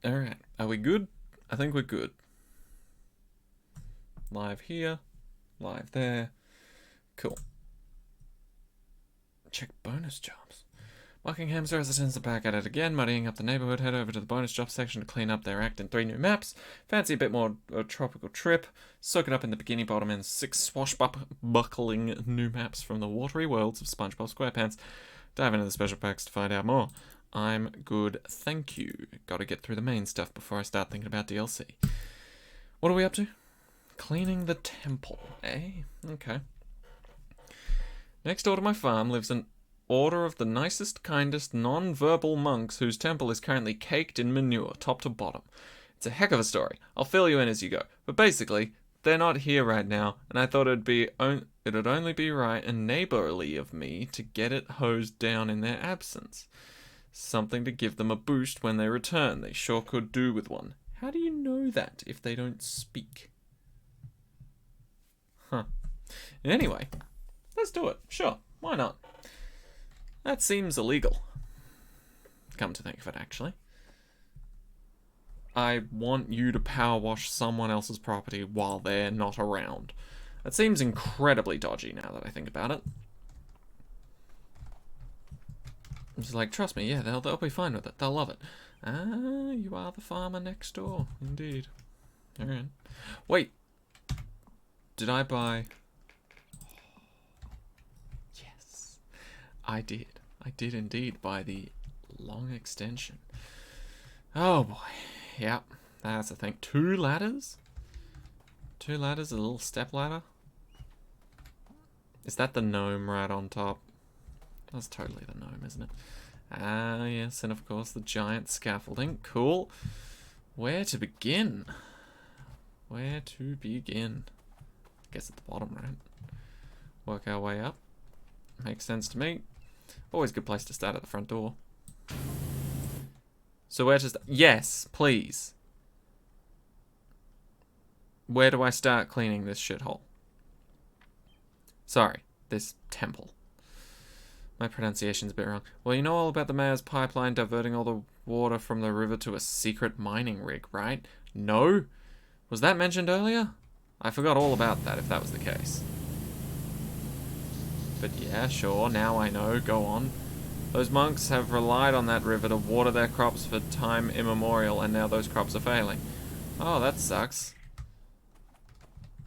Alright, are we good? I think we're good. Live here, live there. Cool. Check bonus jobs. Buckingham's residents are back at it again, muddying up the neighborhood. Head over to the bonus job section to clean up their act in 3 new maps. Fancy a bit more tropical trip. Soak it up in the Bikini Bottom and 6 swashbuckling new maps from the watery worlds of SpongeBob SquarePants. Dive into the special packs to find out more. I'm good, thank you. Gotta get through the main stuff before I start thinking about DLC. What are we up to? Cleaning the temple, eh? Okay. Next door to my farm lives an order of the nicest, kindest, non-verbal monks whose temple is currently caked in manure, top to bottom. It's a heck of a story. I'll fill you in as you go. But basically, they're not here right now, and I thought it'd only be right and neighborly of me to get it hosed down in their absence. Something to give them a boost when they return. They sure could do with one. How do you know that if they don't speak? Huh. Anyway, let's do it. Sure, why not? That seems illegal. Come to think of it, actually. I want you to power wash someone else's property while they're not around. That seems incredibly dodgy now that I think about it. I'm just like, trust me, yeah, they'll be fine with it. They'll love it. Ah, you are the farmer next door. Indeed. Alright. Wait. Did I buy... Yes. I did. I did indeed buy the long extension. Oh boy. Yep. That's the thing. 2 ladders? 2 ladders, a little step ladder? Is that the gnome right on top? That's totally the gnome, isn't it? Ah, yes, and of course the giant scaffolding. Cool. Where to begin? Where to begin? I guess at the bottom, right? Work our way up. Makes sense to me. Always a good place to start at the front door. So where to start? Yes, please. Where do I start cleaning this shithole? Sorry, this temple. My pronunciation's a bit wrong. Well, you know all about the mayor's pipeline diverting all the water from the river to a secret mining rig, right? No? Was that mentioned earlier? I forgot all about that, if that was the case. But yeah, sure, now I know. Go on. Those monks have relied on that river to water their crops for time immemorial, and now those crops are failing. Oh, that sucks.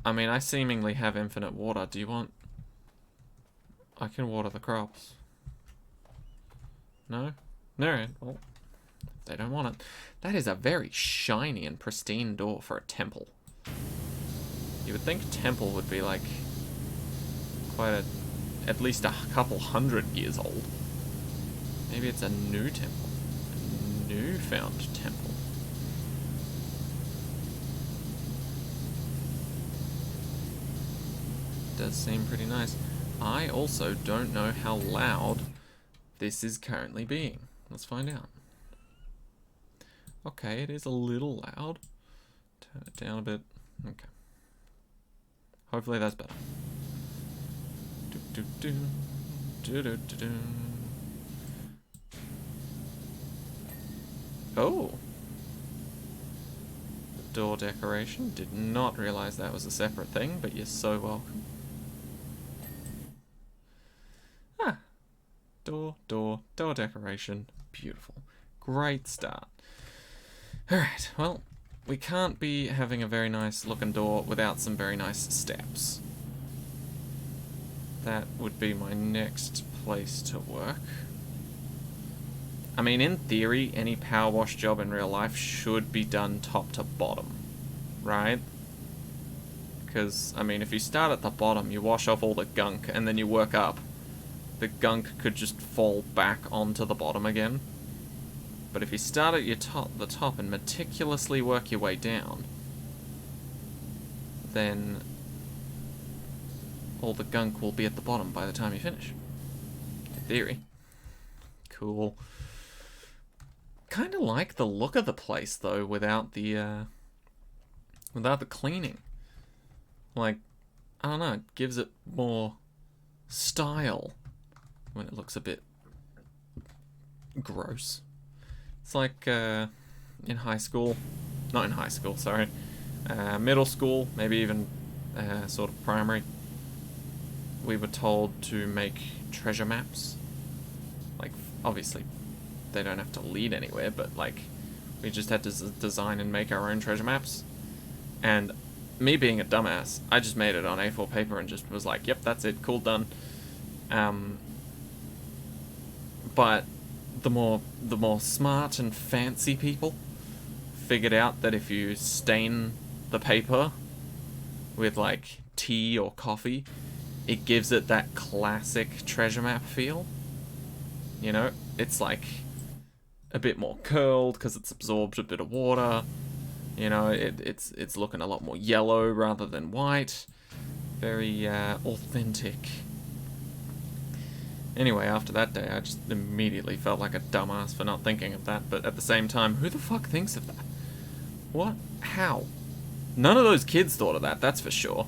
I mean, I seemingly have infinite water. Do you want... I can water the crops. No? Alright, well, they don't want it. That is a very shiny and pristine door for a temple. You would think temple would be like at least a couple 100 years old. Maybe it's a new temple. A newfound temple. Does seem pretty nice. I also don't know how loud this is currently being. Let's find out. Okay, it is a little loud. Turn it down a bit. Okay. Hopefully that's better. Oh. Door decoration. Did not realize that was a separate thing, but you're so welcome. Ah. Door decoration. Beautiful. Great start. Alright, well, we can't be having a very nice looking door without some very nice steps. That would be my next place to work. I mean, in theory, any power wash job in real life should be done top to bottom, right? Because, I mean, if you start at the bottom, you wash off all the gunk, and then you work up, the gunk could just fall back onto the bottom again. But if you start at the top and meticulously work your way down, then all the gunk will be at the bottom by the time you finish. In theory. Cool. Kind of like the look of the place, though, without the cleaning. Like, I don't know, it gives it more style when it looks a bit gross. It's like in high school. Not in high school, sorry. Middle school, maybe even sort of primary. We were told to make treasure maps. Like, obviously, they don't have to lead anywhere, but like, we just had to design and make our own treasure maps. And me being a dumbass, I just made it on A4 paper and just was like, yep, that's it, cool, done. But the more smart and fancy people figured out that if you stain the paper with like tea or coffee, it gives it that classic treasure map feel. You know, it's like a bit more curled because it's absorbed a bit of water. You know, it's looking a lot more yellow rather than white. Very authentic. Anyway, after that day, I just immediately felt like a dumbass for not thinking of that. But at the same time, who the fuck thinks of that? What? How? None of those kids thought of that, that's for sure.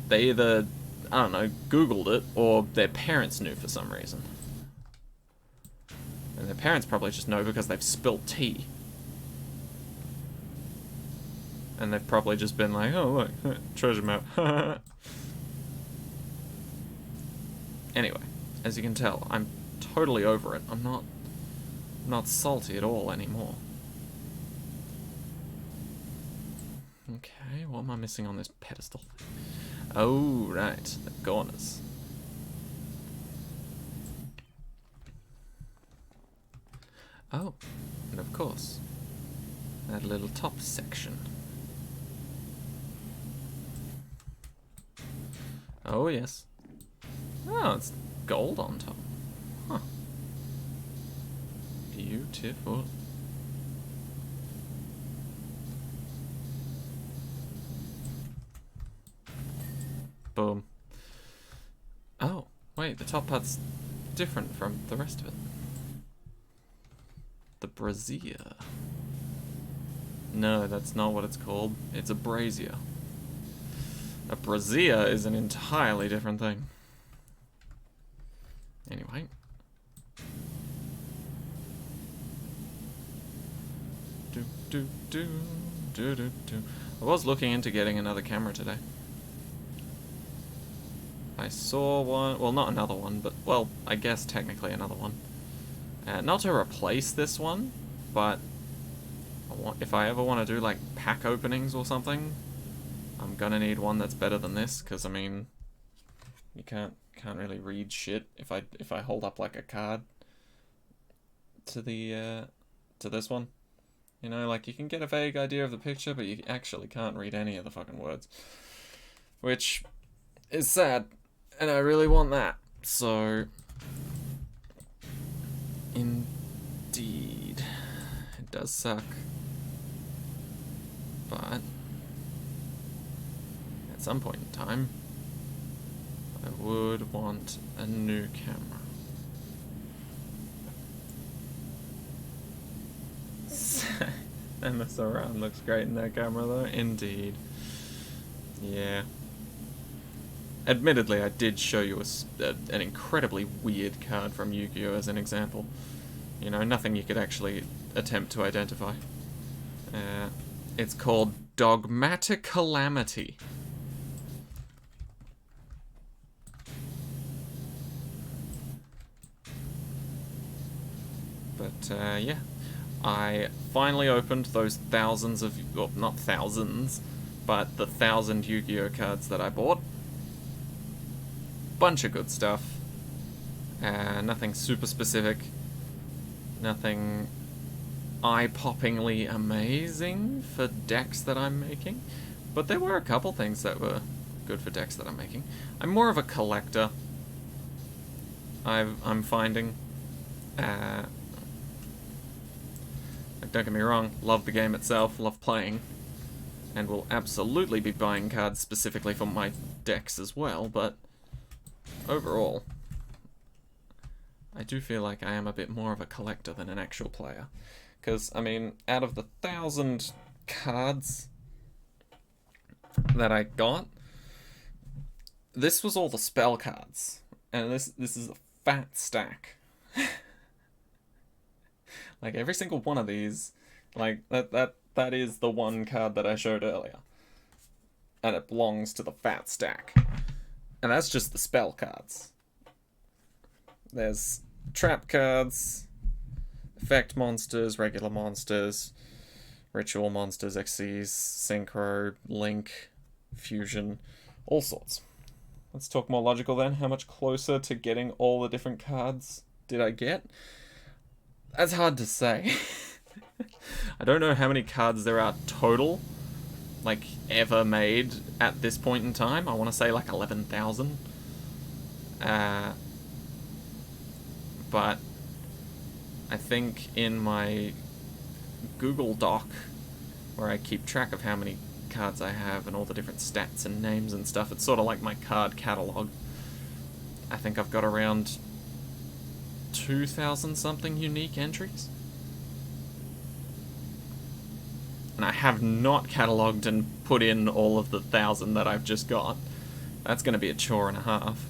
They either, I don't know, Googled it, or their parents knew for some reason. And their parents probably just know because they've spilt tea. And they've probably just been like, oh look, treasure map. Anyway, as you can tell, I'm totally over it. I'm not salty at all anymore. Okay, what am I missing on this pedestal? Oh, right, the corners. Oh, and of course, that little top section. Oh, yes. Oh, it's gold on top. Huh. Beautiful. Boom. Oh, wait, the top part's different from the rest of it. The brazier. No, that's not what it's called. It's a brazier. A brazier is an entirely different thing. Anyway. I was looking into getting another camera today. I saw one, well, not another one, but, well, I guess technically another one. Not to replace this one, but if I ever want to do, like, pack openings or something, I'm gonna need one that's better than this, because, I mean, you can't really read shit if I hold up, like, a card to the, to this one. You know, like, you can get a vague idea of the picture, but you actually can't read any of the fucking words. Which is sad, and I really want that, so... Indeed. It does suck. But... at some point in time, I would want a new camera. And the surround looks great in that camera though, indeed. Yeah. Admittedly, I did show you an incredibly weird card from Yu-Gi-Oh! As an example. You know, nothing you could actually attempt to identify. It's called Dogmatic Calamity. But, yeah. I finally opened those thousands of, well, not thousands, but the 1,000 Yu-Gi-Oh! Cards that I bought. Bunch of good stuff. Nothing super specific. Nothing eye-poppingly amazing for decks that I'm making. But there were a couple things that were good for decks that I'm making. I'm more of a collector. I'm finding. Don't get me wrong, love the game itself, love playing, and will absolutely be buying cards specifically for my decks as well, but overall, I do feel like I am a bit more of a collector than an actual player. Because, I mean, out of the 1,000 cards that I got, this was all the spell cards, and this is a fat stack. Like, every single one of these Like, that is the one card that I showed earlier. And it belongs to the fat stack. And that's just the spell cards. There's trap cards, effect monsters, regular monsters, ritual monsters, Xyz, Synchro, Link, Fusion, all sorts. Let's talk more logical then. How much closer to getting all the different cards did I get? That's hard to say. I don't know how many cards there are total, like, ever made at this point in time. I want to say like 11,000. But I think in my Google Doc, where I keep track of how many cards I have and all the different stats and names and stuff, it's sort of like my card catalog. I think I've got around 2,000 something unique entries. And I have not catalogued and put in all of the 1,000 that I've just got. That's going to be a chore and a half.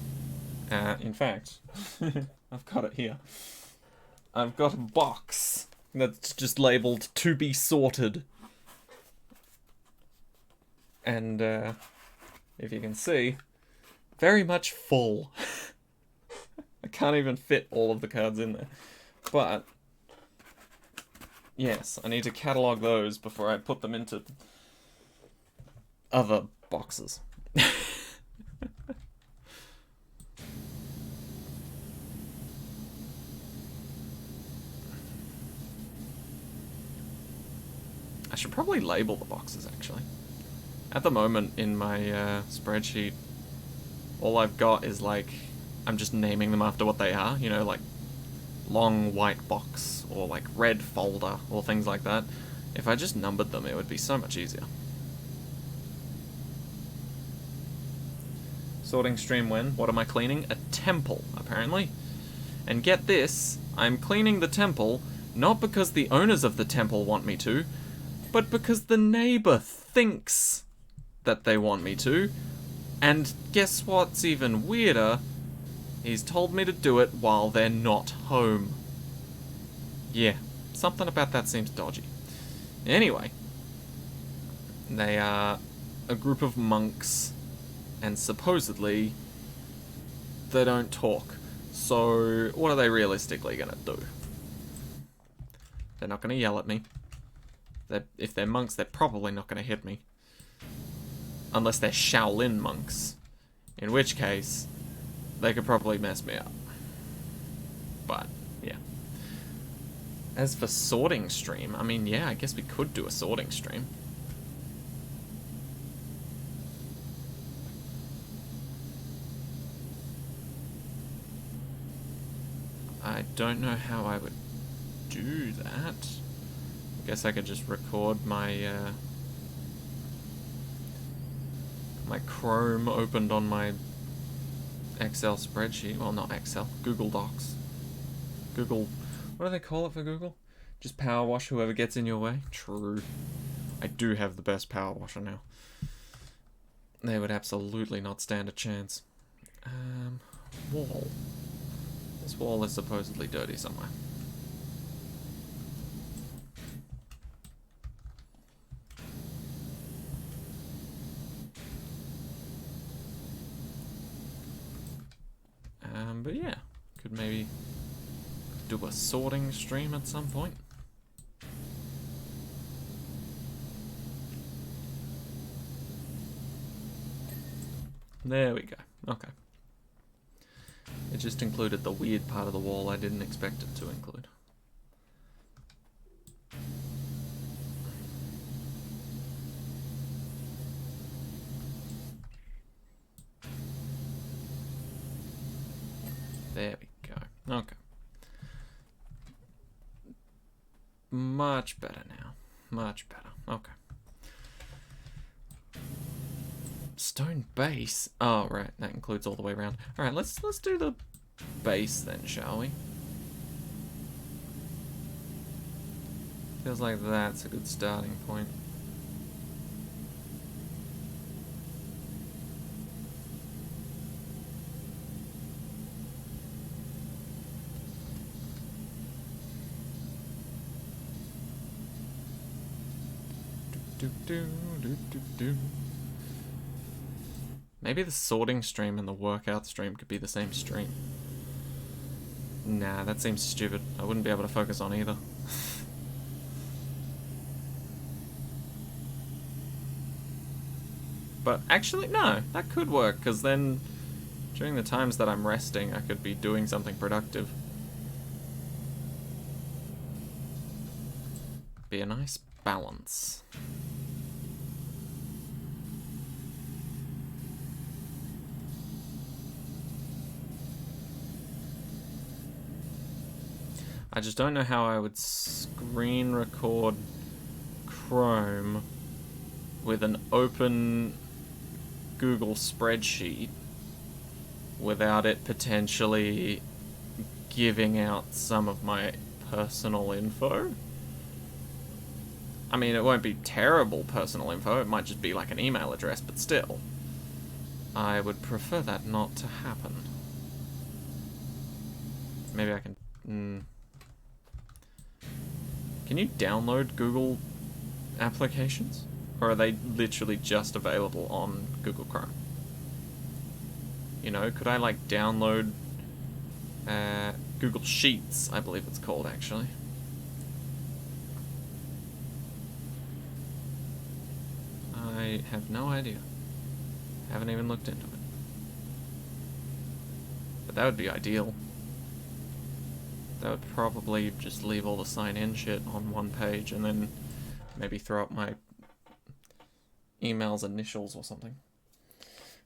In fact, I've got it here. I've got a box that's just labelled "to be sorted." And, if you can see, very much full. I can't even fit all of the cards in there. But, yes, I need to catalogue those before I put them into other boxes. I should probably label the boxes, actually. At the moment, in my spreadsheet, all I've got is, like, I'm just naming them after what they are, you know, like long white box, or like red folder, or things like that. If I just numbered them, it would be so much easier. Sorting stream when? What am I cleaning? A temple, apparently. And get this, I'm cleaning the temple, not because the owners of the temple want me to, but because the neighbor thinks that they want me to. And guess what's even weirder? He's told me to do it while they're not home. Yeah, something about that seems dodgy. Anyway, they are a group of monks, and supposedly they don't talk. So what are they realistically gonna do? They're not gonna yell at me. If they're monks, they're probably not gonna hit me. Unless they're Shaolin monks. In which case, they could probably mess me up. But, yeah. As for sorting stream, I mean, yeah, I guess we could do a sorting stream. I don't know how I would do that. I guess I could just record my, my Chrome opened on my Excel spreadsheet. Well, not Excel. Google Docs. Google... What do they call it for Google? Just power wash whoever gets in your way? True. I do have the best power washer now. They would absolutely not stand a chance. Wall. This wall is supposedly dirty somewhere. But yeah, could maybe do a sorting stream at some point. There we go. Okay. It just included the weird part of the wall I didn't expect it to include. There we go. Okay. Much better now. Much better. Okay. Stone base. Oh, right. That includes all the way around. Alright, let's do the base then, shall we? Feels like that's a good starting point. Maybe the sorting stream and the workout stream could be the same stream. Nah, that seems stupid. I wouldn't be able to focus on either. But actually, no, that could work, because then during the times that I'm resting, I could be doing something productive. Be a nice balance. I just don't know how I would screen record Chrome with an open Google spreadsheet without it potentially giving out some of my personal info. I mean, it won't be terrible personal info, it might just be like an email address, but still. I would prefer that not to happen. Maybe I can... Can you download Google applications? Or are they literally just available on Google Chrome? You know, could I like download Google Sheets, I believe it's called actually. I have no idea. Haven't even looked into it. But that would be ideal. That would probably just leave all the sign-in shit on one page and then maybe throw up my email's initials or something.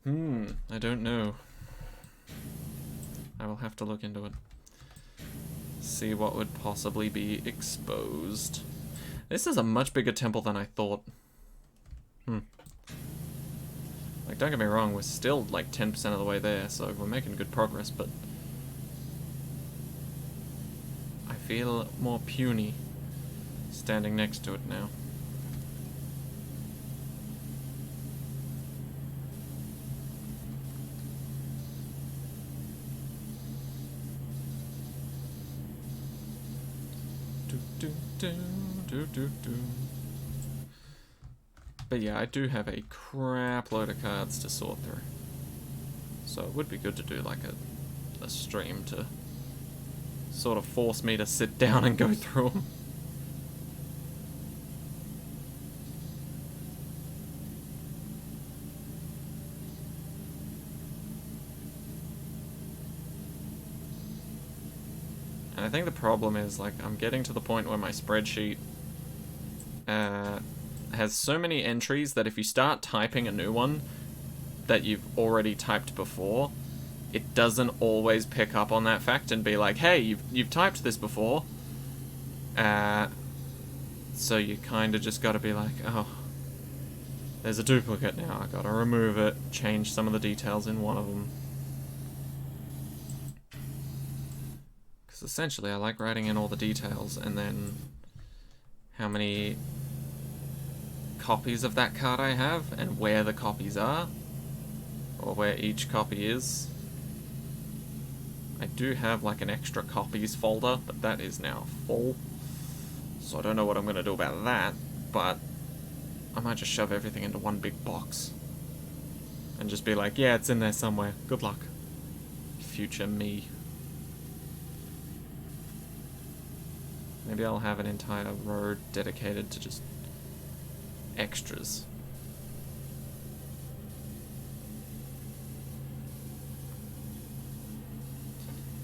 I don't know. I will have to look into it. See what would possibly be exposed. This is a much bigger temple than I thought. Like, don't get me wrong, we're still like 10% of the way there, so we're making good progress, but I feel more puny standing next to it now. But yeah, I do have a crap load of cards to sort through. So it would be good to do like a stream to sort of force me to sit down and go through them. And I think the problem is, like, I'm getting to the point where my spreadsheet has so many entries that if you start typing a new one that you've already typed before, it doesn't always pick up on that fact and be like, hey, you've typed this before. So you kind of just got to be like, oh, there's a duplicate now, I got to remove it, change some of the details in one of them. Because essentially I like writing in all the details and then how many copies of that card I have and where the copies are, or where each copy is. I do have like an extra copies folder, but that is now full, so I don't know what I'm going to do about that, but I might just shove everything into one big box and just be like, yeah, it's in there somewhere, good luck, future me. Maybe I'll have an entire row dedicated to just extras.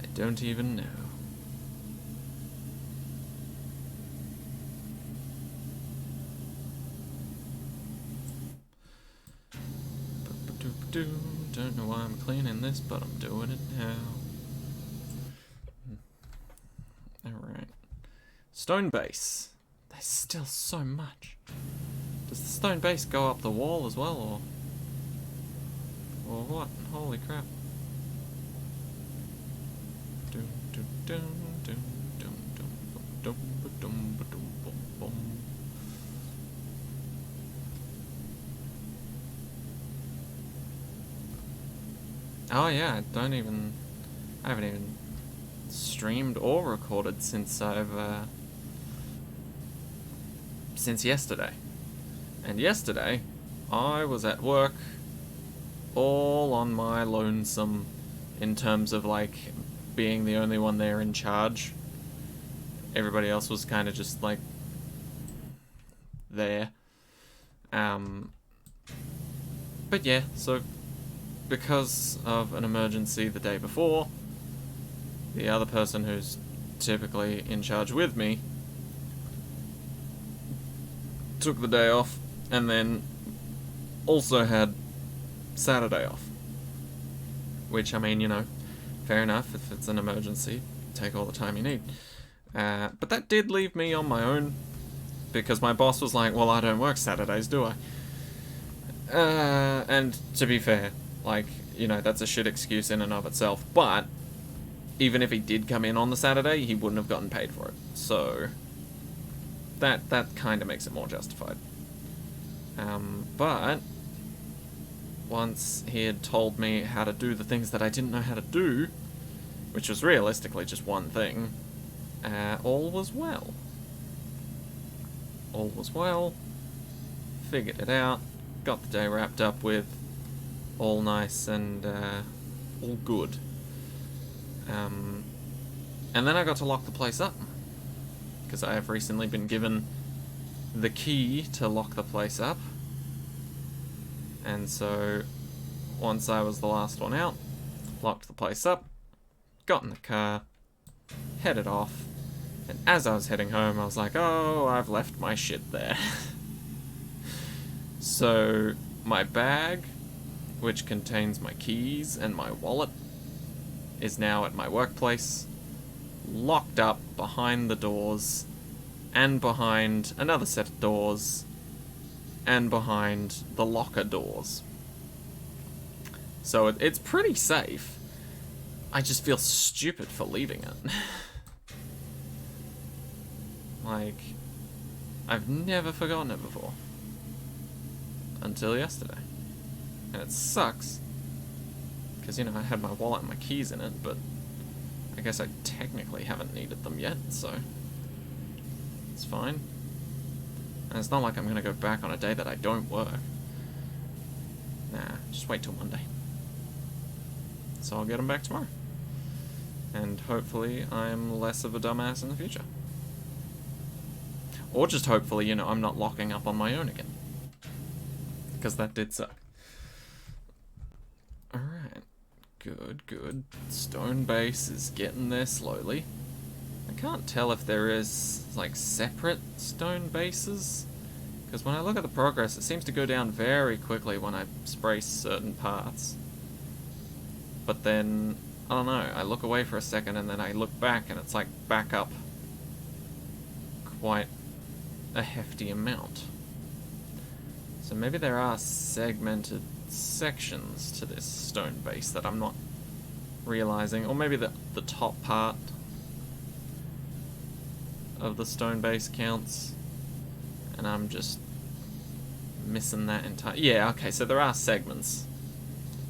I don't even know. Don't know why I'm cleaning this, but I'm doing it now. Alright. Stone base. There's still so much. Does the stone base go up the wall as well, or what? Holy crap. Oh yeah, I haven't even streamed or recorded since since yesterday. And yesterday, I was at work all on my lonesome in terms of, like, being the only one there in charge. Everybody else was kind of just, like, there. But yeah, so because of an emergency the day before, the other person who's typically in charge with me took the day off, and then also had Saturday off. Which, I mean, you know, fair enough, if it's an emergency, take all the time you need. But that did leave me on my own, because my boss was like, well, I don't work Saturdays, do I? And to be fair, like, you know, that's a shit excuse in and of itself, but even if he did come in on the Saturday, he wouldn't have gotten paid for it. So that kind of makes it more justified. But once he had told me how to do the things that I didn't know how to do, which was realistically just one thing, all was well. All was well. Figured it out. Got the day wrapped up with. All nice and all good. And then I got to lock the place up, because I have recently been given the key to lock the place up. And so, once I was the last one out, locked the place up, got in the car, headed off, and as I was heading home, I was like, oh, I've left my shit there. So, my bag, which contains my keys and my wallet, is now at my workplace, locked up behind the doors, and behind another set of doors, and behind the locker doors. So it's pretty safe. I just feel stupid for leaving it. Like, I've never forgotten it before. Until yesterday. And it sucks. Because, you know, I had my wallet and my keys in it, but I guess I technically haven't needed them yet, so it's fine. And it's not like I'm going to go back on a day that I don't work. Nah, just wait till Monday. So I'll get them back tomorrow. And hopefully I'm less of a dumbass in the future. Or just hopefully, you know, I'm not locking up on my own again. Because that did suck. Alright. Good, good. Stone base is getting there slowly. I can't tell if there is, like, separate stone bases. Because when I look at the progress, it seems to go down very quickly when I spray certain parts. But then, I don't know, I look away for a second and then I look back and it's like back up quite a hefty amount. So maybe there are segmented sections to this stone base that I'm not realizing, or maybe the top part of the stone base counts, and I'm just missing that entire... Yeah, okay, so there are segments.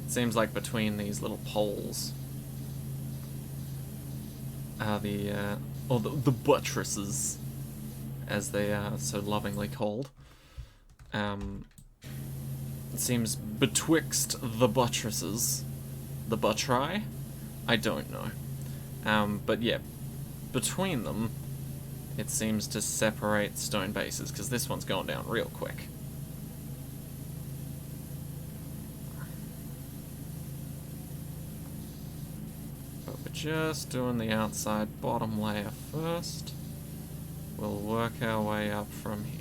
It seems like between these little poles are the buttresses, as they are so lovingly called. It seems betwixt the buttresses, the buttri, I don't know. But yeah, between them, it seems to separate stone bases, because this one's going down real quick. But we're just doing the outside bottom layer first. We'll work our way up from here.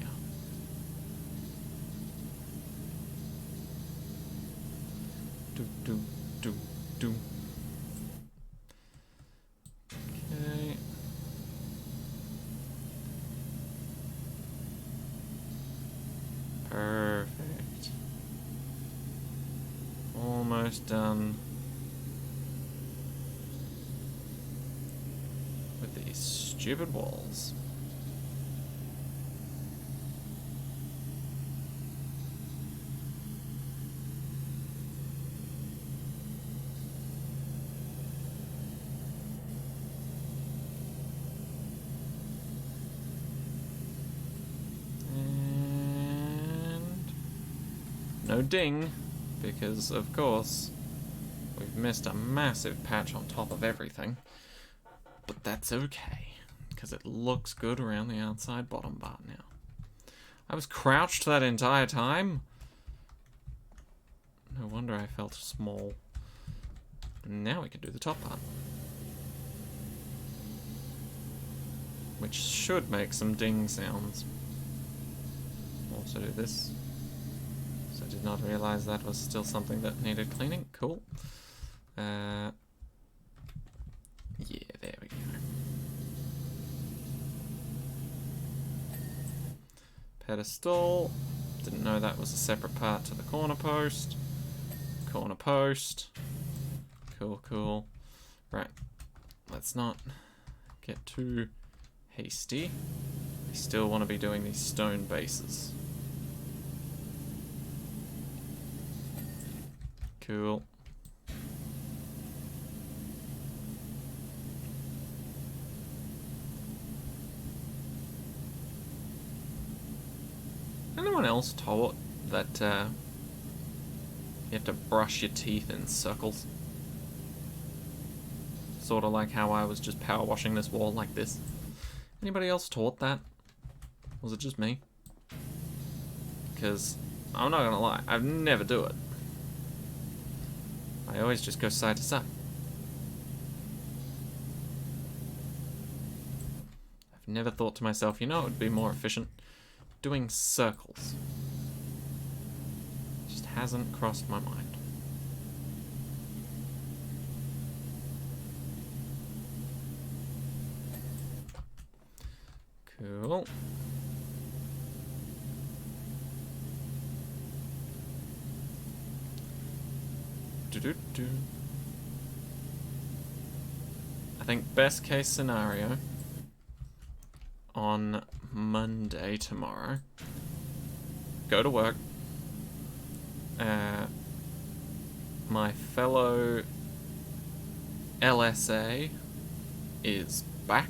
Do. Okay. Perfect. Almost done with these stupid walls. And No ding, because of course we've missed a massive patch on top of everything. But that's okay, because it looks good around the outside bottom bar now. I was crouched that entire time? No wonder I felt small. Now we can do the top part. Which should make some ding sounds. Also do this. So I did not realize that was still something that needed cleaning. Cool. Yeah, there we go. Pedestal. Didn't know that was a separate part to the corner post. Corner post. Cool, cool. Right. Let's not get too hasty. We still want to be doing these stone bases. Cool. Anyone else taught that you have to brush your teeth in circles? Sort of like how I was just power washing this wall like this. Anybody else taught that? Was it just me? Because I'm not gonna lie, I never do it. I always just go side to side. I've never thought to myself, you know, it would be more efficient doing circles. It just hasn't crossed my mind. Cool. Do-do-do. I think best case scenario on Monday tomorrow, go to work. My fellow LSA is back.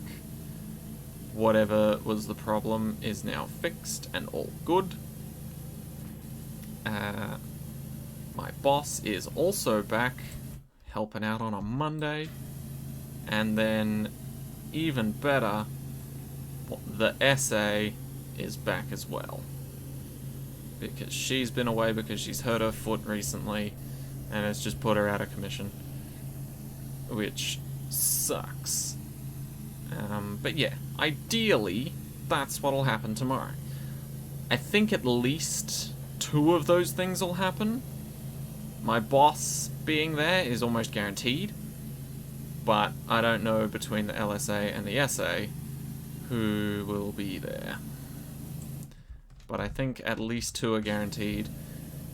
Whatever was the problem is now fixed and all good. My boss is also back, helping out on a Monday. And then, even better, the SA is back as well. Because she's been away because she's hurt her foot recently, and it's just put her out of commission. Which sucks. But yeah, ideally, that's what'll happen tomorrow. I think at least 2 of those things will happen. My boss being there is almost guaranteed, but I don't know between the LSA and the SA who will be there. But I think at least 2 are guaranteed.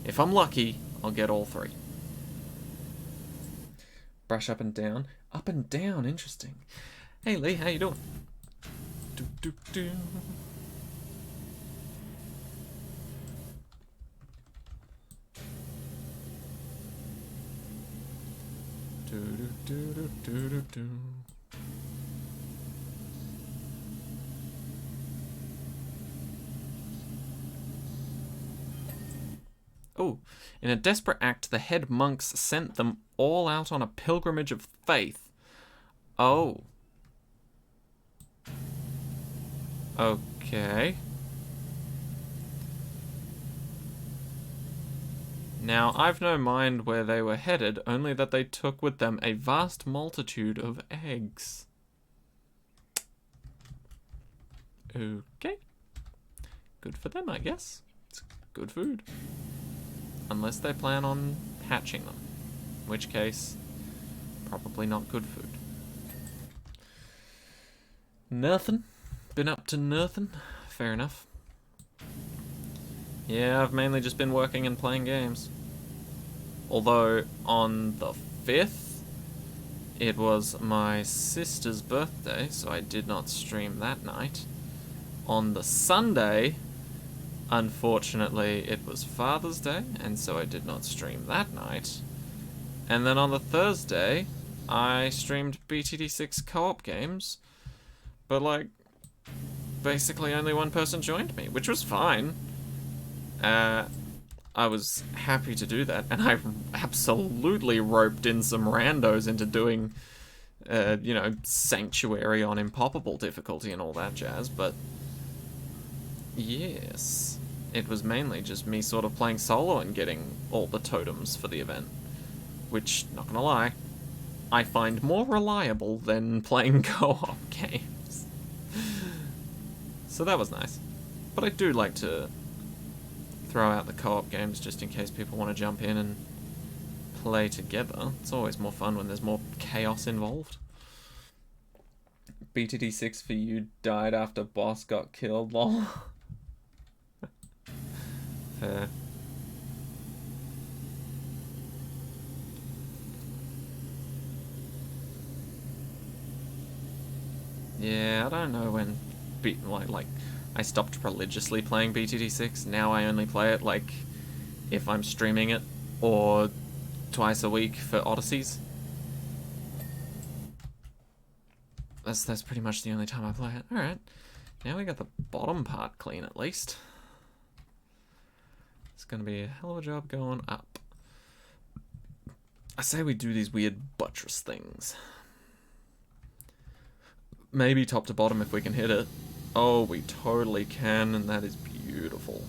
If I'm lucky, I'll get all 3. Brush up and down. Up and down, interesting. Hey Lee, how you doing? Do, do, do. Do, do, do, do, do, do. Oh, in a desperate act, the head monks sent them all out on a pilgrimage of faith. Oh. Okay. Now, I've no mind where they were headed, only that they took with them a vast multitude of eggs. Okay. Good for them, I guess. It's good food. Unless they plan on hatching them. In which case, probably not good food. Nothing. Been up to nothing. Fair enough. Yeah, I've mainly just been working and playing games. Although, on the 5th, it was my sister's birthday, so I did not stream that night. On the Sunday, unfortunately, it was Father's Day, and so I did not stream that night. And then on the Thursday, I streamed BTD6 co-op games, but, like, basically only one person joined me, which was fine. I was happy to do that, and I absolutely roped in some randos into doing, you know, Sanctuary on Impoppable difficulty and all that jazz, but yes, it was mainly just me sort of playing solo and getting all the totems for the event, which, not gonna lie, I find more reliable than playing co-op games. So that was nice. But I do like to throw out the co-op games just in case people want to jump in and play together. It's always more fun when there's more chaos involved. BTD6 for you died after boss got killed, lol. Fair. Yeah, I don't know when like I stopped religiously playing BTD6. Now I only play it like if I'm streaming it or twice a week for Odysseys. That's pretty much the only time I play it. Alright. Now we got the bottom part clean at least. It's gonna be a hell of a job going up. I say we do these weird buttress things. Maybe top to bottom if we can hit it. Oh, we totally can, and that is beautiful.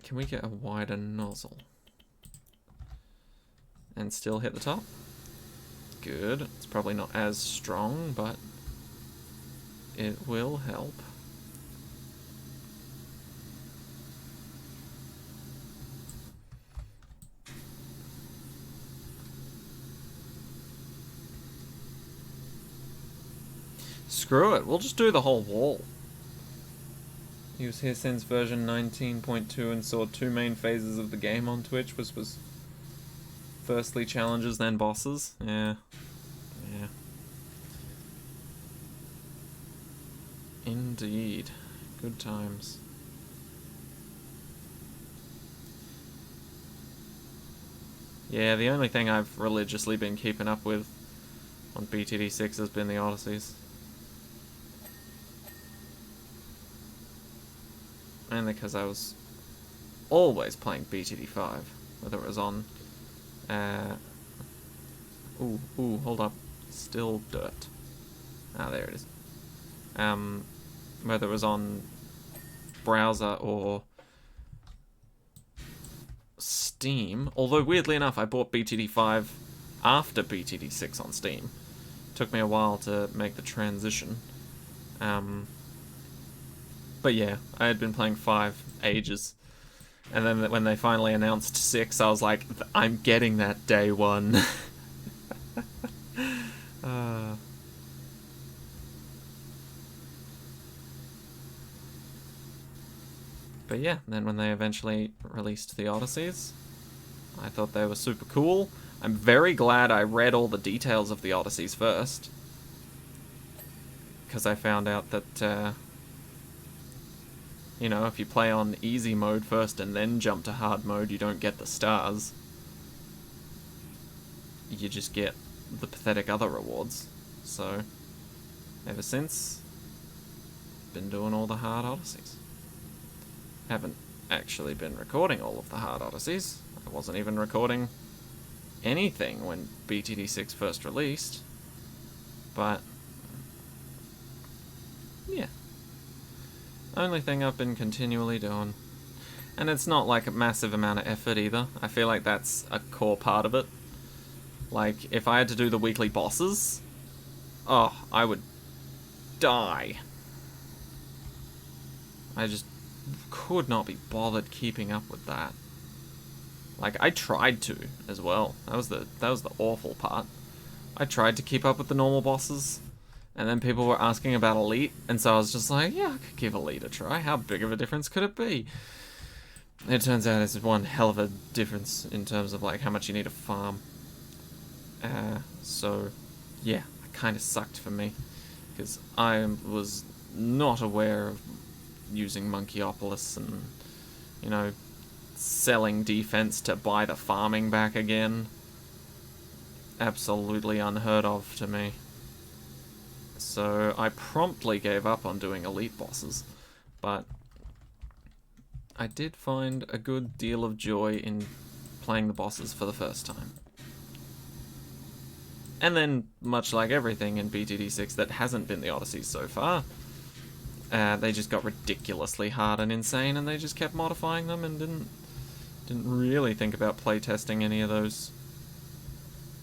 Can we get a wider nozzle? And still hit the top? Good. It's probably not as strong, but it will help. Screw it, we'll just do the whole wall. He was here since version 19.2 and saw 2 main phases of the game on Twitch, which was firstly challenges, then bosses. Yeah. Yeah. Indeed. Good times. Yeah, the only thing I've religiously been keeping up with on BTD6 has been the Odysseys. Mainly because I was always playing BTD5, whether it was on... Ooh, hold up. Still dirt. Ah, there it is. Whether it was on browser or Steam, although weirdly enough I bought BTD5 after BTD6 on Steam. Took me a while to make the transition. But yeah, I had been playing 5 ages. And then when they finally announced 6, I was like, I'm getting that day one. But yeah, then when they eventually released the Odysseys, I thought they were super cool. I'm very glad I read all the details of the Odysseys first. Because I found out that, you know, if you play on easy mode first and then jump to hard mode, you don't get the stars. You just get the pathetic other rewards. So, ever since, been doing all the hard Odysseys. Haven't actually been recording all of the hard Odysseys. I wasn't even recording anything when BTD6 first released. But, yeah. Only thing I've been continually doing. And it's not like a massive amount of effort either. I feel like that's a core part of it. Like, if I had to do the weekly bosses, oh, I would die. I just could not be bothered keeping up with that. Like, I tried to as well. That was the awful part. I tried to keep up with the normal bosses, and then people were asking about Elite, and so I was just like, yeah, I could give Elite a try. How big of a difference could it be? It turns out it's one hell of a difference in terms of like how much you need to farm. So yeah, it kind of sucked for me because I was not aware of using Monkeyopolis and, you know, selling defense to buy the farming back again. Absolutely unheard of to me. So I promptly gave up on doing elite bosses, but I did find a good deal of joy in playing the bosses for the first time. And then, much like everything in BTD6 that hasn't been the Odyssey so far, they just got ridiculously hard and insane, and they just kept modifying them and didn't really think about playtesting any of those,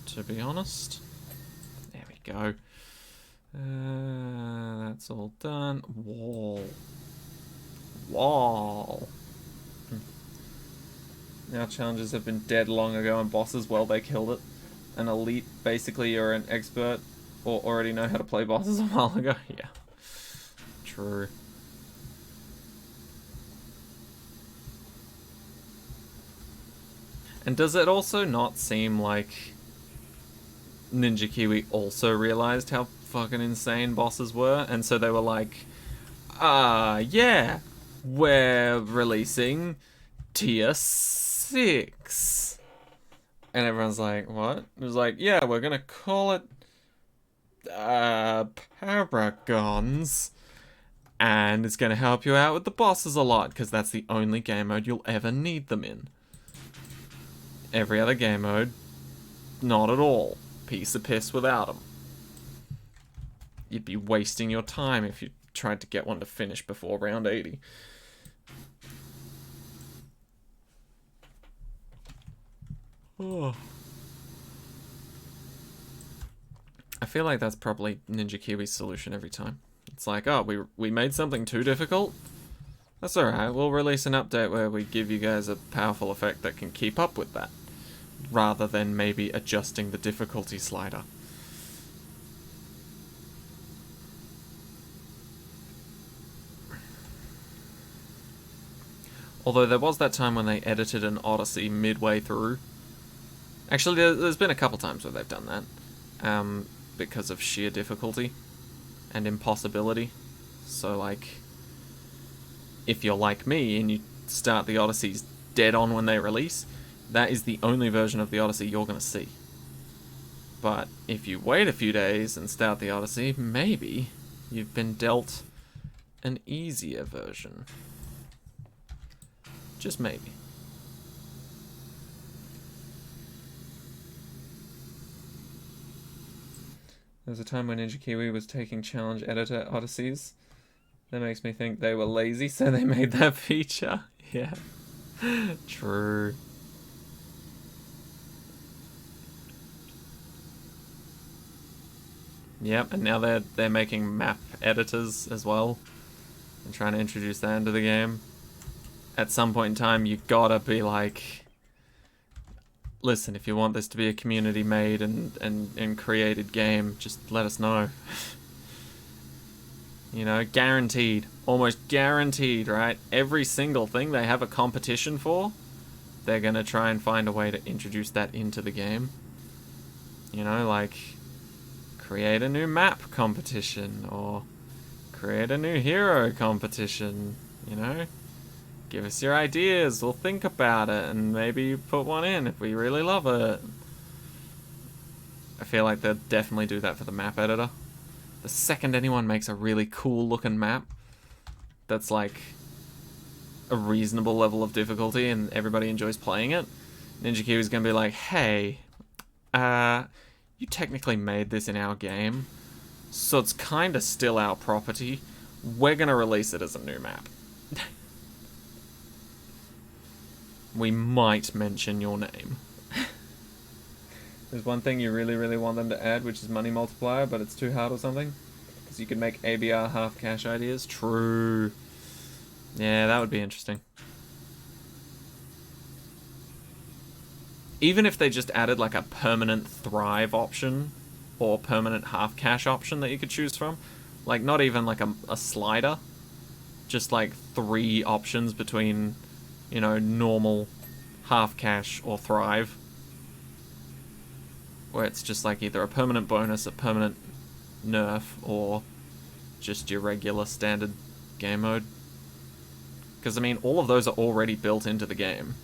to be honest. There we go. That's all done. Wall. Now challenges have been dead long ago, and bosses, well, they killed it. An elite, basically you're an expert or already know how to play bosses a while ago. Yeah. True. And does it also not seem like Ninja Kiwi also realized how fucking insane bosses were, and so they were like, yeah, we're releasing tier 6. And everyone's like, what? It was like, yeah, we're gonna call it Paragons, and it's gonna help you out with the bosses a lot, because that's the only game mode you'll ever need them in. Every other game mode, not at all. Piece of piss without them. You'd be wasting your time if you tried to get one to finish before round 80. Oh. I feel like that's probably Ninja Kiwi's solution every time. It's like, oh, we made something too difficult? That's alright, we'll release an update where we give you guys a powerful effect that can keep up with that, rather than maybe adjusting the difficulty slider. Although there was that time when they edited an Odyssey midway through. Actually, there's been a couple times where they've done that, because of sheer difficulty and impossibility. So, like, if you're like me and you start the Odysseys dead on when they release, that is the only version of the Odyssey you're going to see. But if you wait a few days and start the Odyssey, maybe you've been dealt an easier version. Just maybe. There was a time when Ninja Kiwi was taking challenge editor Odysseys. That makes me think they were lazy, so they made that feature. Yeah. True. Yep, and now they're making map editors as well, and trying to introduce that into the game. At some point in time, you gotta be like, listen, if you want this to be a community-made and created game, just let us know. You know, guaranteed. Almost guaranteed, right? Every single thing they have a competition for, they're gonna try and find a way to introduce that into the game. You know, like, create a new map competition, or create a new hero competition, you know? Give us your ideas, we'll think about it, and maybe put one in if we really love it. I feel like they'll definitely do that for the map editor. The second anyone makes a really cool looking map that's like a reasonable level of difficulty and everybody enjoys playing it, Ninja Kiwi's gonna be like, hey, you technically made this in our game, so it's kinda still our property. We're gonna release it as a new map. We might mention your name. There's one thing you really, really want them to add, which is money multiplier, but it's too hard or something. Because you could make ABR half cash ideas. True. Yeah, that would be interesting. Even if they just added like a permanent thrive option, or permanent half cash option that you could choose from. Like, not even like a slider. Just like 3 options between, you know, normal, half cash, or thrive. Where it's just like either a permanent bonus, a permanent nerf, or just your regular standard game mode. Because, I mean, all of those are already built into the game.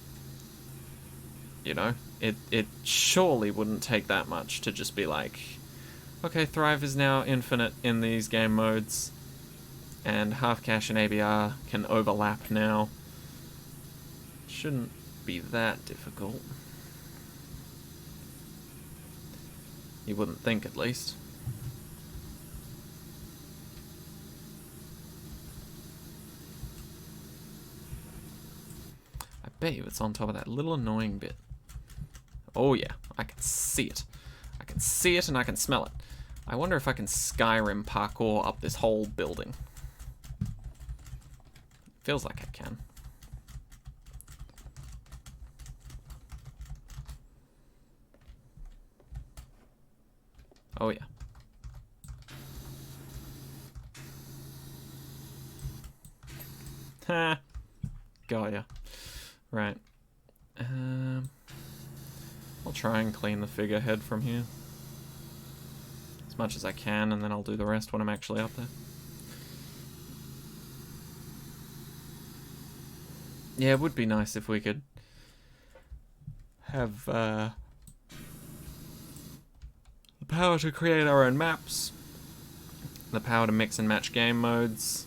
You know? It surely wouldn't take that much to just be like, okay, Thrive is now infinite in these game modes, and half cash and ABR can overlap now. Shouldn't be that difficult. You wouldn't think, at least. I bet you it's on top of that little annoying bit. Oh yeah, I can see it. I can see it and I can smell it. I wonder if I can Skyrim parkour up this whole building. Feels like I can. Oh yeah. Ha! Got ya. Right. I'll try and clean the figurehead from here. As much as I can, and then I'll do the rest when I'm actually up there. Yeah, it would be nice if we could have the power to create our own maps, the power to mix and match game modes,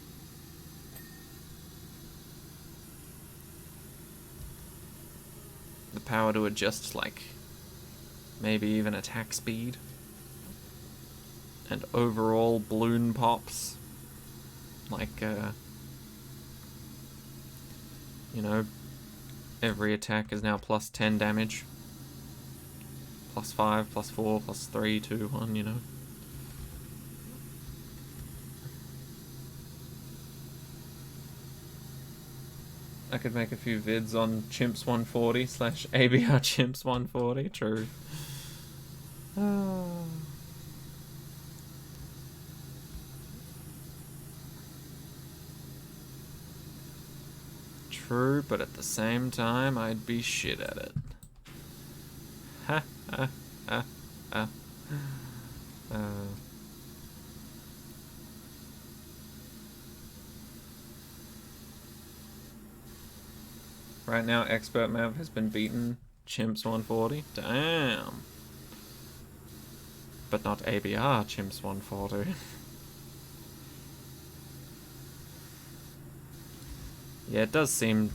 the power to adjust, like, maybe even attack speed, and overall balloon pops, like, you know, every attack is now plus 10 damage. Plus 5, plus 4, plus 3, 2, 1, you know. I could make a few vids on Chimps140 slash ABR Chimps140, true. True, but at the same time, I'd be shit at it. Ha, ha, ha, ha. Right now, Expert Map has been beaten. Chimps140. Damn. But not ABR Chimps140. Yeah, it does seem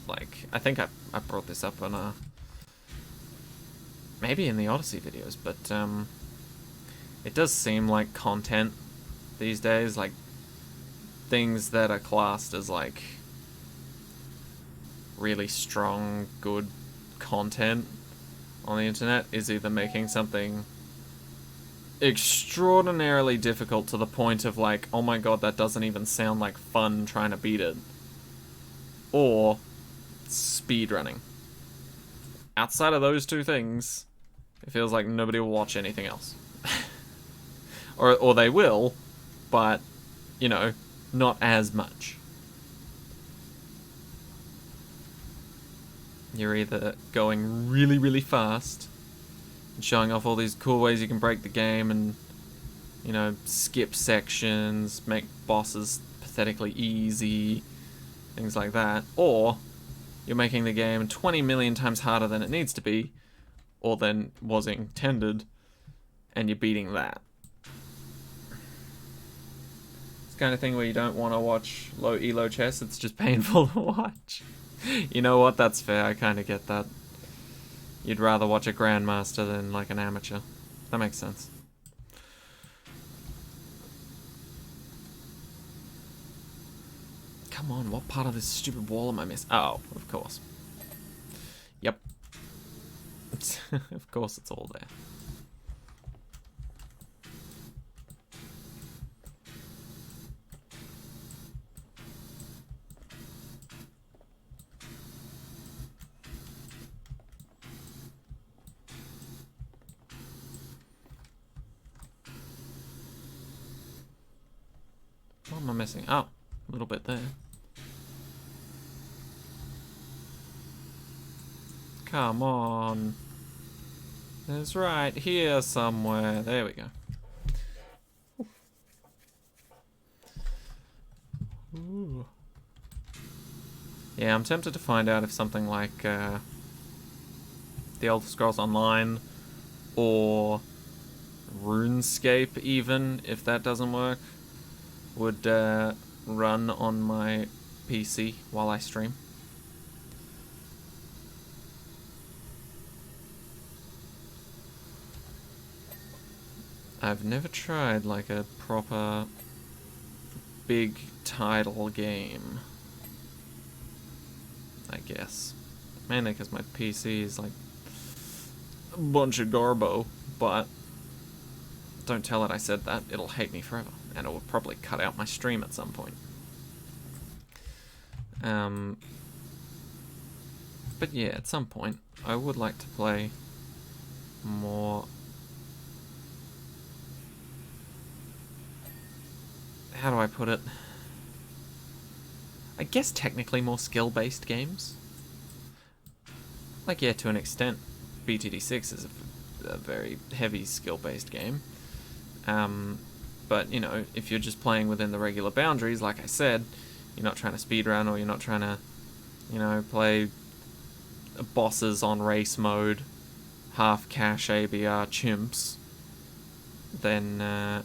like... I think I brought this up on maybe in the Odyssey videos, but it does seem like content these days, like things that are classed as like really strong, good content on the internet is either making something extraordinarily difficult to the point of like, oh my god, that doesn't even sound like fun trying to beat it, or speedrunning. Outside of those two things, it feels like nobody will watch anything else. or they will, but, you know, not as much. You're either going really, really fast and showing off all these cool ways you can break the game and, you know, skip sections, make bosses pathetically easy, things like that, or you're making the game 20 million times harder than it needs to be, or than was intended, and you're beating that. It's the kind of thing where you don't want to watch low elo chess, it's just painful to watch. You know what, that's fair, I kind of get that. You'd rather watch a grandmaster than like an amateur. That makes sense. Come on, what part of this stupid wall am I missing? Oh, of course. Yep. Of course it's all there. What am I missing? Oh, a little bit there. Come on. It's right here somewhere. There we go. Ooh. Yeah, I'm tempted to find out if something like The Elder Scrolls Online or RuneScape, even, if that doesn't work, would run on my PC while I stream. I've never tried like a proper big title game, I guess. Mainly because my PC is like a bunch of garbo, but don't tell it I said that. It'll hate me forever, and it will probably cut out my stream at some point. But yeah, at some point, I would like to play more... How do I put it? I guess technically more skill-based games. Like, yeah, to an extent, BTD6 is a very heavy skill-based game. But, you know, if you're just playing within the regular boundaries, like I said, you're not trying to speedrun, or you're not trying to, you know, play bosses on race mode, half cash ABR chimps, then,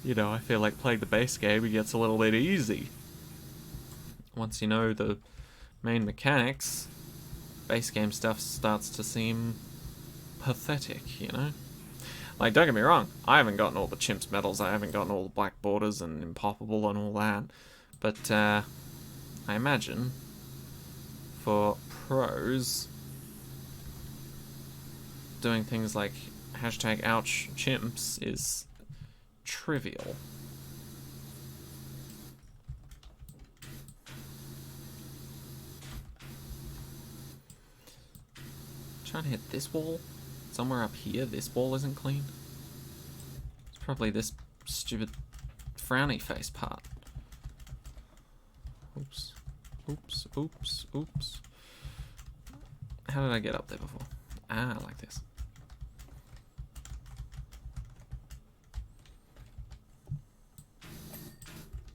you know, I feel like playing the base game gets a little bit easy. Once you know the main mechanics, base game stuff starts to seem pathetic, you know? Like, don't get me wrong, I haven't gotten all the chimps medals, I haven't gotten all the black borders and impoppable and all that, but I imagine for pros, doing things like #ouch chimps is trivial. Trying to hit this wall? Somewhere up here, this wall isn't clean? It's probably this stupid frowny face part. Oops. Oops, oops, oops. How did I get up there before? Ah, like this.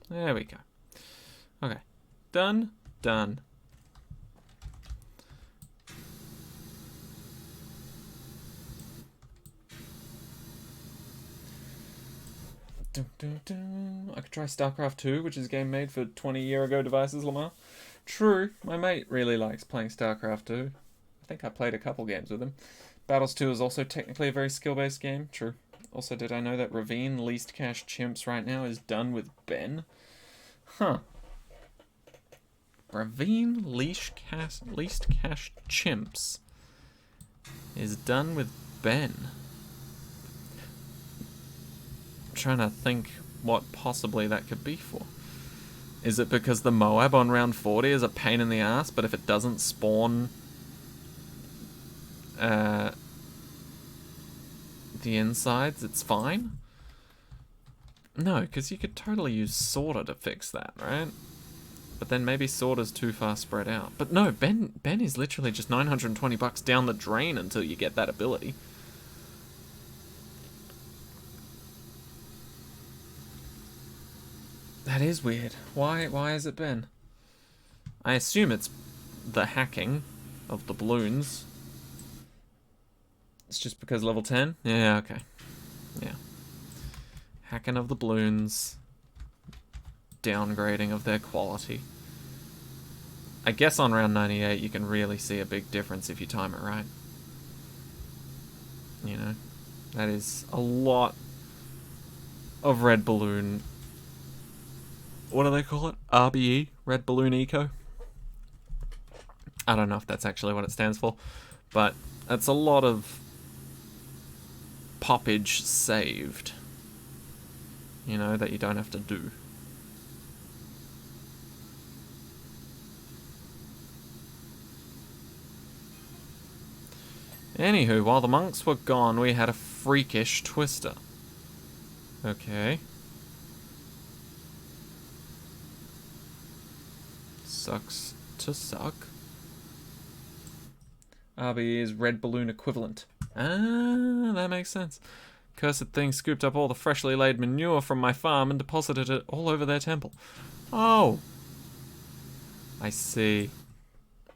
There we go. Okay. Done. Done. Dun, dun, dun. I could try StarCraft 2, which is a game made for 20-year-ago devices, Lamar. True, my mate really likes playing StarCraft 2. I think I played a couple games with him. Battles 2 is also technically a very skill-based game. True. Also, did I know that Ravine Least Cash Chimps right now is done with Ben? Huh. Ravine Least Cash Chimps is done with Ben. I'm trying to think what possibly that could be for. Is it because the Moab on round 40 is a pain in the ass, but if it doesn't spawn the insides, it's fine? No, because you could totally use Sorter to fix that, right? But then maybe Sorter's too far spread out. But no, Ben is literally just $920 down the drain until you get that ability. That is weird. Why is it Ben? I assume it's the hacking of the balloons. It's just because level 10? Yeah, okay. Yeah. Hacking of the balloons. Downgrading of their quality. I guess on round 98 you can really see a big difference if you time it right. You know? That is a lot of red balloon. What do they call it? RBE? Red Balloon Eco? I don't know if that's actually what it stands for. But it's a lot of poppage saved, you know, that you don't have to do. Anywho, while the monks were gone, we had a freakish twister. Okay. Sucks to suck. RBE is red balloon equivalent. Ah, that makes sense. Cursed thing scooped up all the freshly laid manure from my farm and deposited it all over their temple. Oh. I see.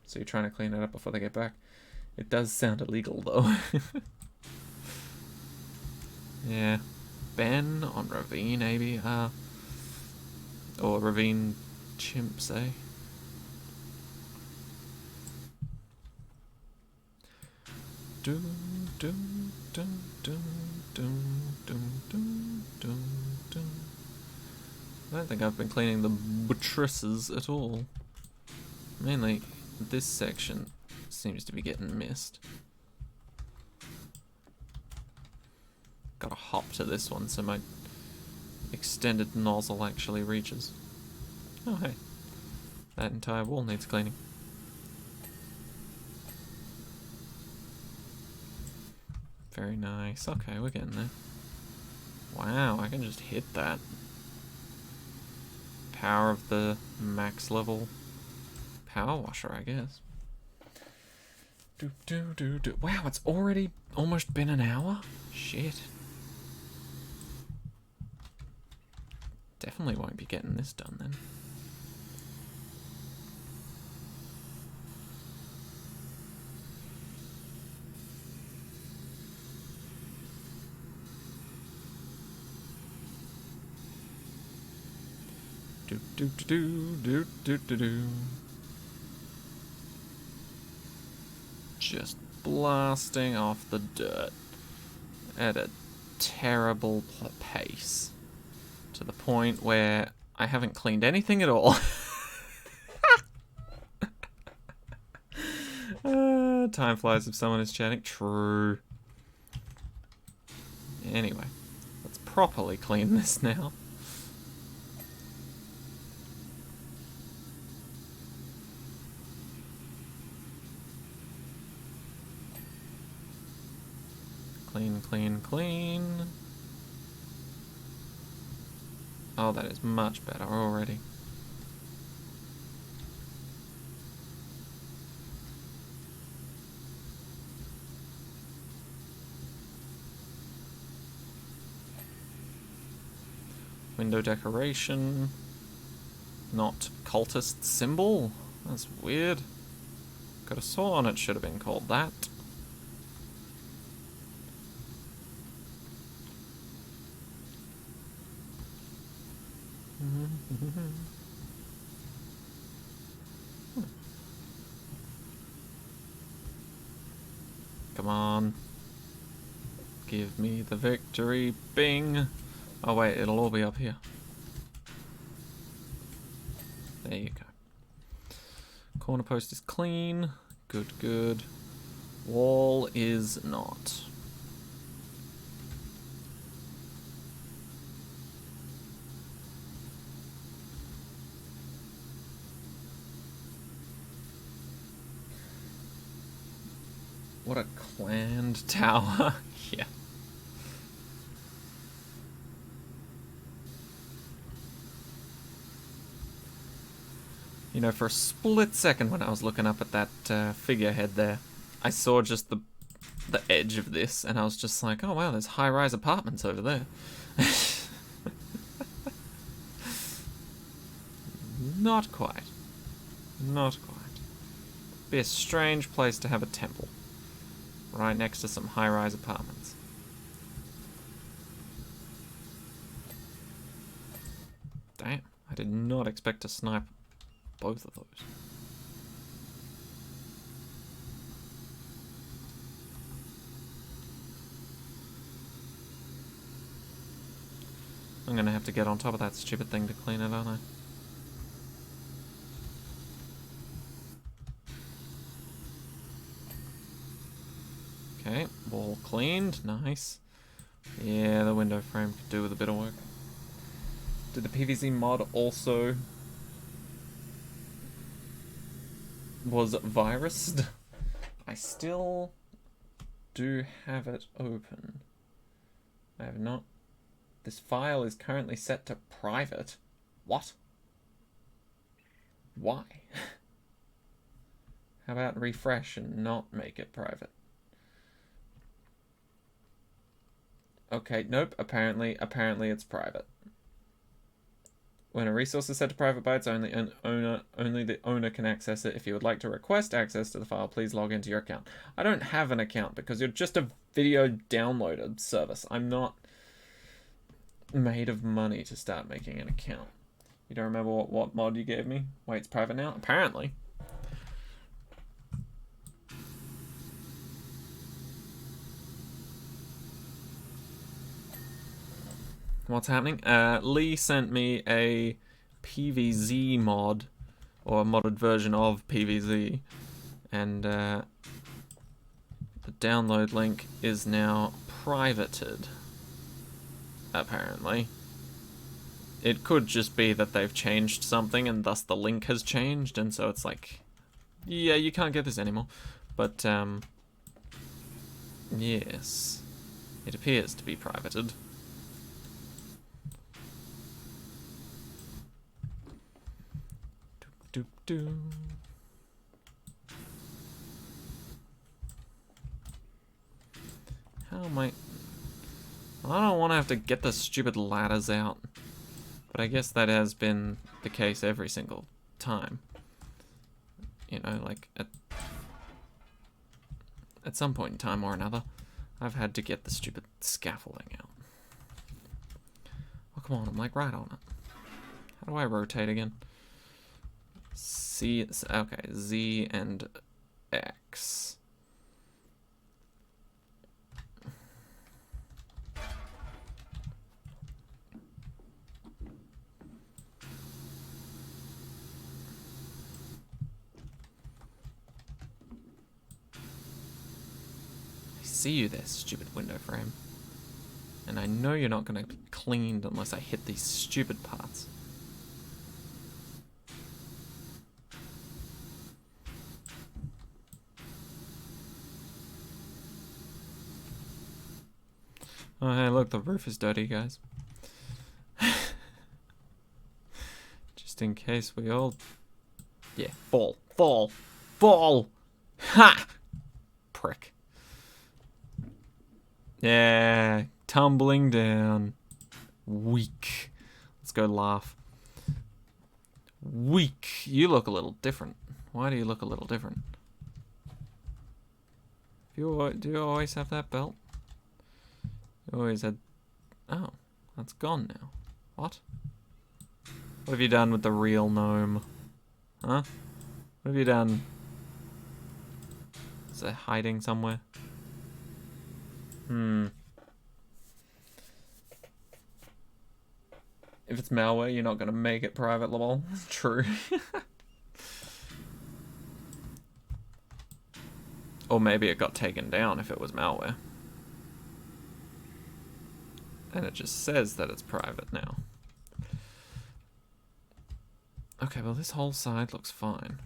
So you're trying to clean it up before they get back. It does sound illegal, though. Yeah. Ben on Ravine, maybe? Or Ravine chimps, eh? Doom, dum, dum, dum, dum, dum, dum, dum, dum. I don't think I've been cleaning the buttresses at all. Mainly, this section seems to be getting missed. Gotta hop to this one so my extended nozzle actually reaches. Oh hey, that entire wall needs cleaning. Very nice. Okay, we're getting there. Wow, I can just hit that. Power of the max level power washer, I guess. Wow, it's already almost been an hour? Shit. Definitely won't be getting this done then. Just blasting off the dirt at a terrible pace, to the point where I haven't cleaned anything at all. Time flies if someone is chatting. True. Anyway, let's properly clean this now. Clean, clean, clean. Oh, that is much better already. Window decoration. Not cultist symbol. That's weird. Got a saw on it, should have been called that. Come on. Give me the victory. Bing. Oh wait, it'll all be up here. There you go. Corner post is clean. Good, good. Wall is not. What a canned tower. Yeah. You know, for a split second when I was looking up at that figurehead there, I saw just the edge of this, and I was just like, oh wow, there's high-rise apartments over there. Not quite. Not quite. Be a strange place to have a temple. Right next to some high-rise apartments. Damn, I did not expect to snipe both of those. I'm gonna have to get on top of that stupid thing to clean it, aren't I? Okay, wall cleaned, nice. Yeah, the window frame could do with a bit of work. Did the PVZ mod also was virused? I still do have it open. I have not. This file is currently set to private. What? Why? How about refresh and not make it private? Okay, nope, apparently it's private. When a resource is set to private by its only the owner can access it. If you would like to request access to the file, please log into your account. I don't have an account because you're just a video downloader service. I'm not made of money to start making an account. You don't remember what mod you gave me? Wait, it's private now? Apparently. what's happening? Lee sent me a PVZ mod, or a modded version of PVZ, and the download link is now privated, apparently. It could just be that they've changed something and thus the link has changed, and so it's like, yeah, you can't get this anymore. But, yes, it appears to be privated. Doop doop. How am I don't want to have to get the stupid ladders out. But I guess that has been the case every single time. You know, like, at some point in time or another, I've had to get the stupid scaffolding out. Oh, come on, I'm like right on it. How do I rotate again? C, okay, Z and X. I see you there, stupid window frame. And I know you're not going to be cleaned unless I hit these stupid parts. Oh, hey, look, the roof is dirty, guys. Just in case we all... Yeah, fall, fall, fall! Ha! Prick. Yeah, tumbling down. Weak. Let's go laugh. Weak. You look a little different. Why do you look a little different? Do you always have that belt? You always had... Oh, that's gone now. What? What have you done with the real gnome? Huh? What have you done? Is it hiding somewhere? If it's malware, you're not going to make it private, lol. True. Or maybe it got taken down if it was malware. And it just says that it's private now. Okay, well this whole side looks fine.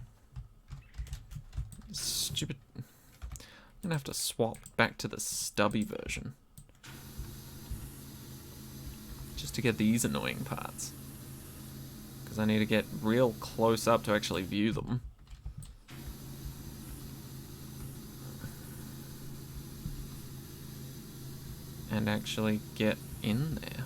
Stupid... I'm gonna have to swap back to the stubby version. Just to get these annoying parts. Because I need to get real close up to actually view them. And actually get in there.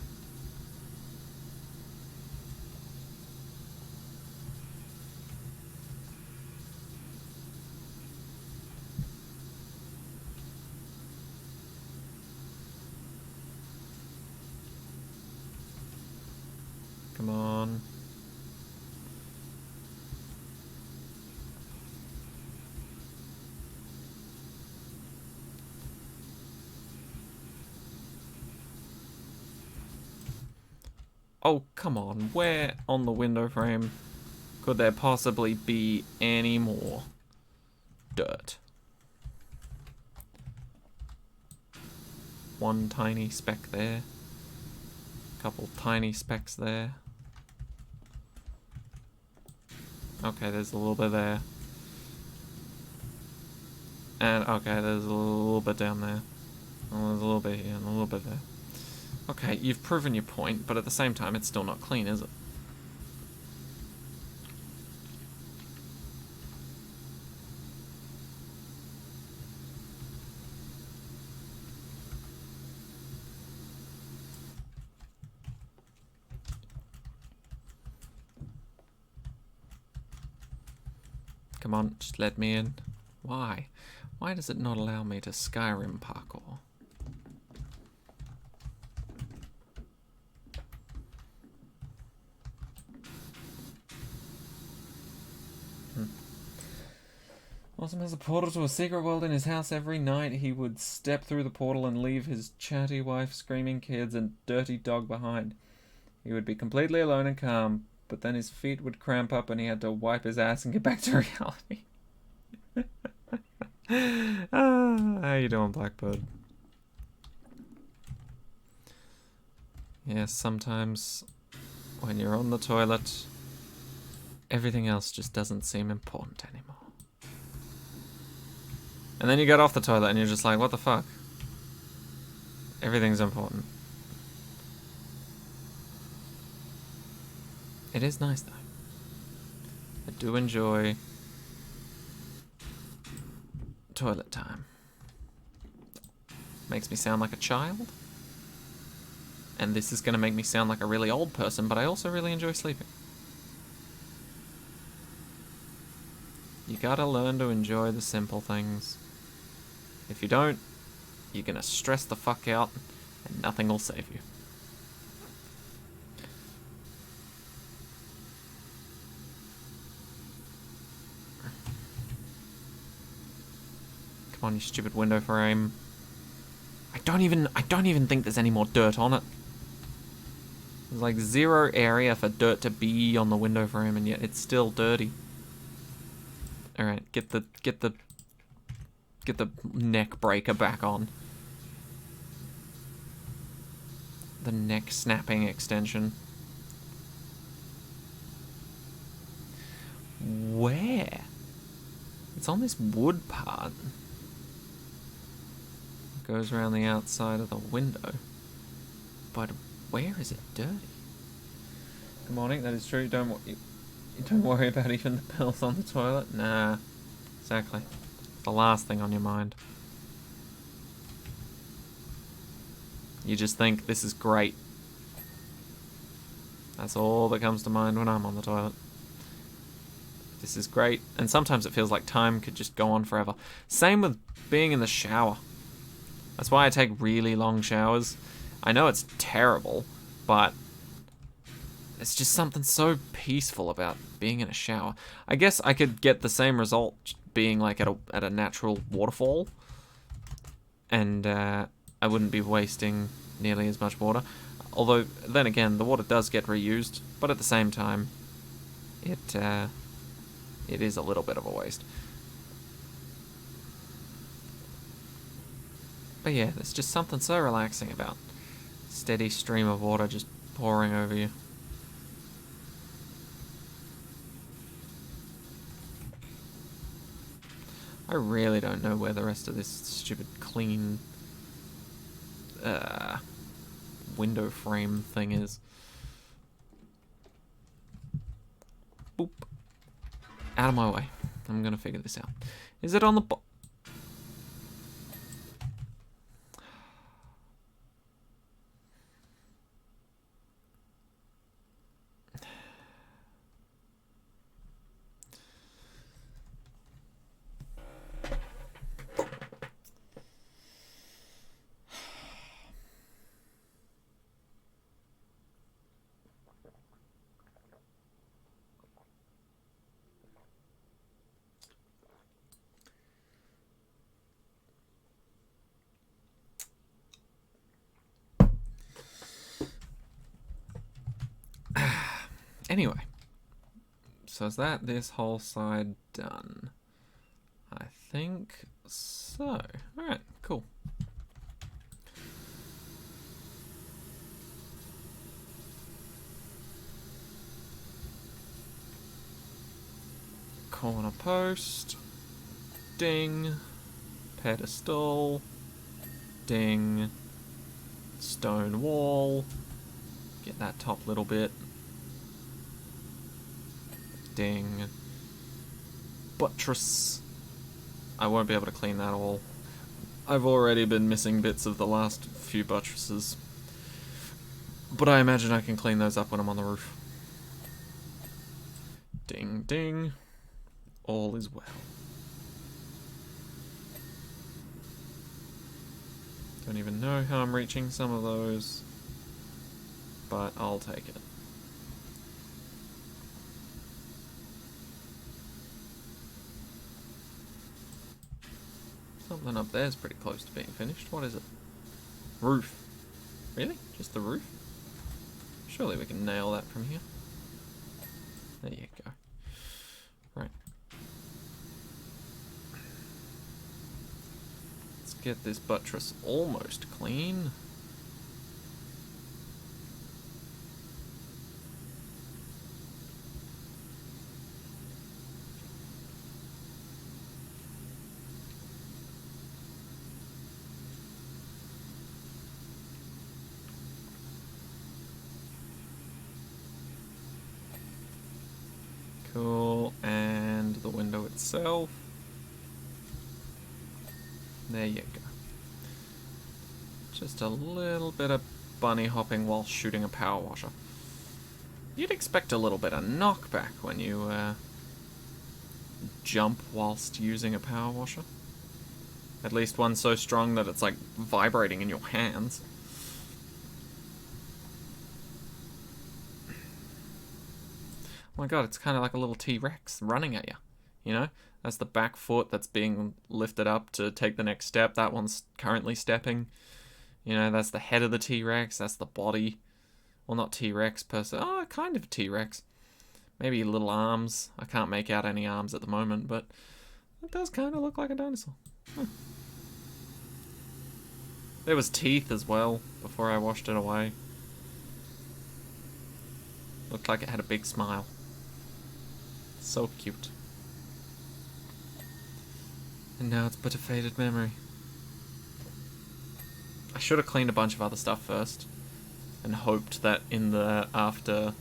Come on. Oh, come on. Where on the window frame could there possibly be any more dirt? One tiny speck there. Couple tiny specks there. Okay, there's a little bit there. And, okay, there's a little bit down there. Oh, there's a little bit here and a little bit there. Okay, you've proven your point, but at the same time, it's still not clean, is it? Come on, just let me in. Why? Why does it not allow me to Skyrim parkour? Awesome has a portal to a secret world in his house. Every night he would step through the portal and leave his chatty wife, screaming kids, and dirty dog behind. He would be completely alone and calm, but then his feet would cramp up and he had to wipe his ass and get back to reality. How you doing, Blackbird? Yes, sometimes when you're on the toilet, everything else just doesn't seem important anymore. And then you get off the toilet and you're just like, what the fuck? Everything's important. It is nice, though. I do enjoy toilet time. Makes me sound like a child. And this is going to make me sound like a really old person, but I also really enjoy sleeping. You gotta learn to enjoy the simple things. If you don't, you're gonna stress the fuck out, and nothing will save you. Come on, you stupid window frame. I don't even think there's any more dirt on it. There's like zero area for dirt to be on the window frame, and yet it's still dirty. All right, get the neck breaker back on. The neck snapping extension. Where? It's on this wood part. It goes around the outside of the window. But where is it dirty? Good morning, that is true. You don't worry about even the pills on the toilet? Nah, exactly. It's the last thing on your mind. You just think, this is great. That's all that comes to mind when I'm on the toilet. This is great. And sometimes it feels like time could just go on forever. Same with being in the shower. That's why I take really long showers. I know it's terrible, but it's just something so peaceful about being in a shower. I guess I could get the same result being like at a natural waterfall, and I wouldn't be wasting nearly as much water. Although then again, the water does get reused, but at the same time, it is a little bit of a waste. But yeah, there's just something so relaxing about steady stream of water just pouring over you. I really don't know where the rest of this stupid clean window frame thing is. Boop. Out of my way. I'm gonna figure this out. Is it on the Anyway, so is that this whole side done? I think so. Alright, cool. Corner post. Ding. Pedestal. Ding. Stone wall. Get that top little bit. Ding. Buttress. I won't be able to clean that all. I've already been missing bits of the last few buttresses. But I imagine I can clean those up when I'm on the roof. Ding, ding. All is well. Don't even know how I'm reaching some of those, but I'll take it. then up there's pretty close to being finished. What is it? Roof. Really? Just the roof? Surely we can nail that from here. There you go. Right. Let's get this buttress almost clean. Cool, and the window itself. There you go. Just a little bit of bunny hopping while shooting a power washer. You'd expect a little bit of knockback when you jump whilst using a power washer. At least one so strong that it's like vibrating in your hands. Oh my god, it's kind of like a little T-Rex running at you, you know? That's the back foot that's being lifted up to take the next step. That one's currently stepping. You know, that's the head of the T-Rex. That's the body. Well, not T-Rex per se. Oh, kind of T-Rex. Maybe little arms. I can't make out any arms at the moment, but it does kind of look like a dinosaur. Huh. There was teeth as well before I washed it away. Looked like it had a big smile. So cute. And now it's but a faded memory. I should have cleaned a bunch of other stuff first. And hoped that in the after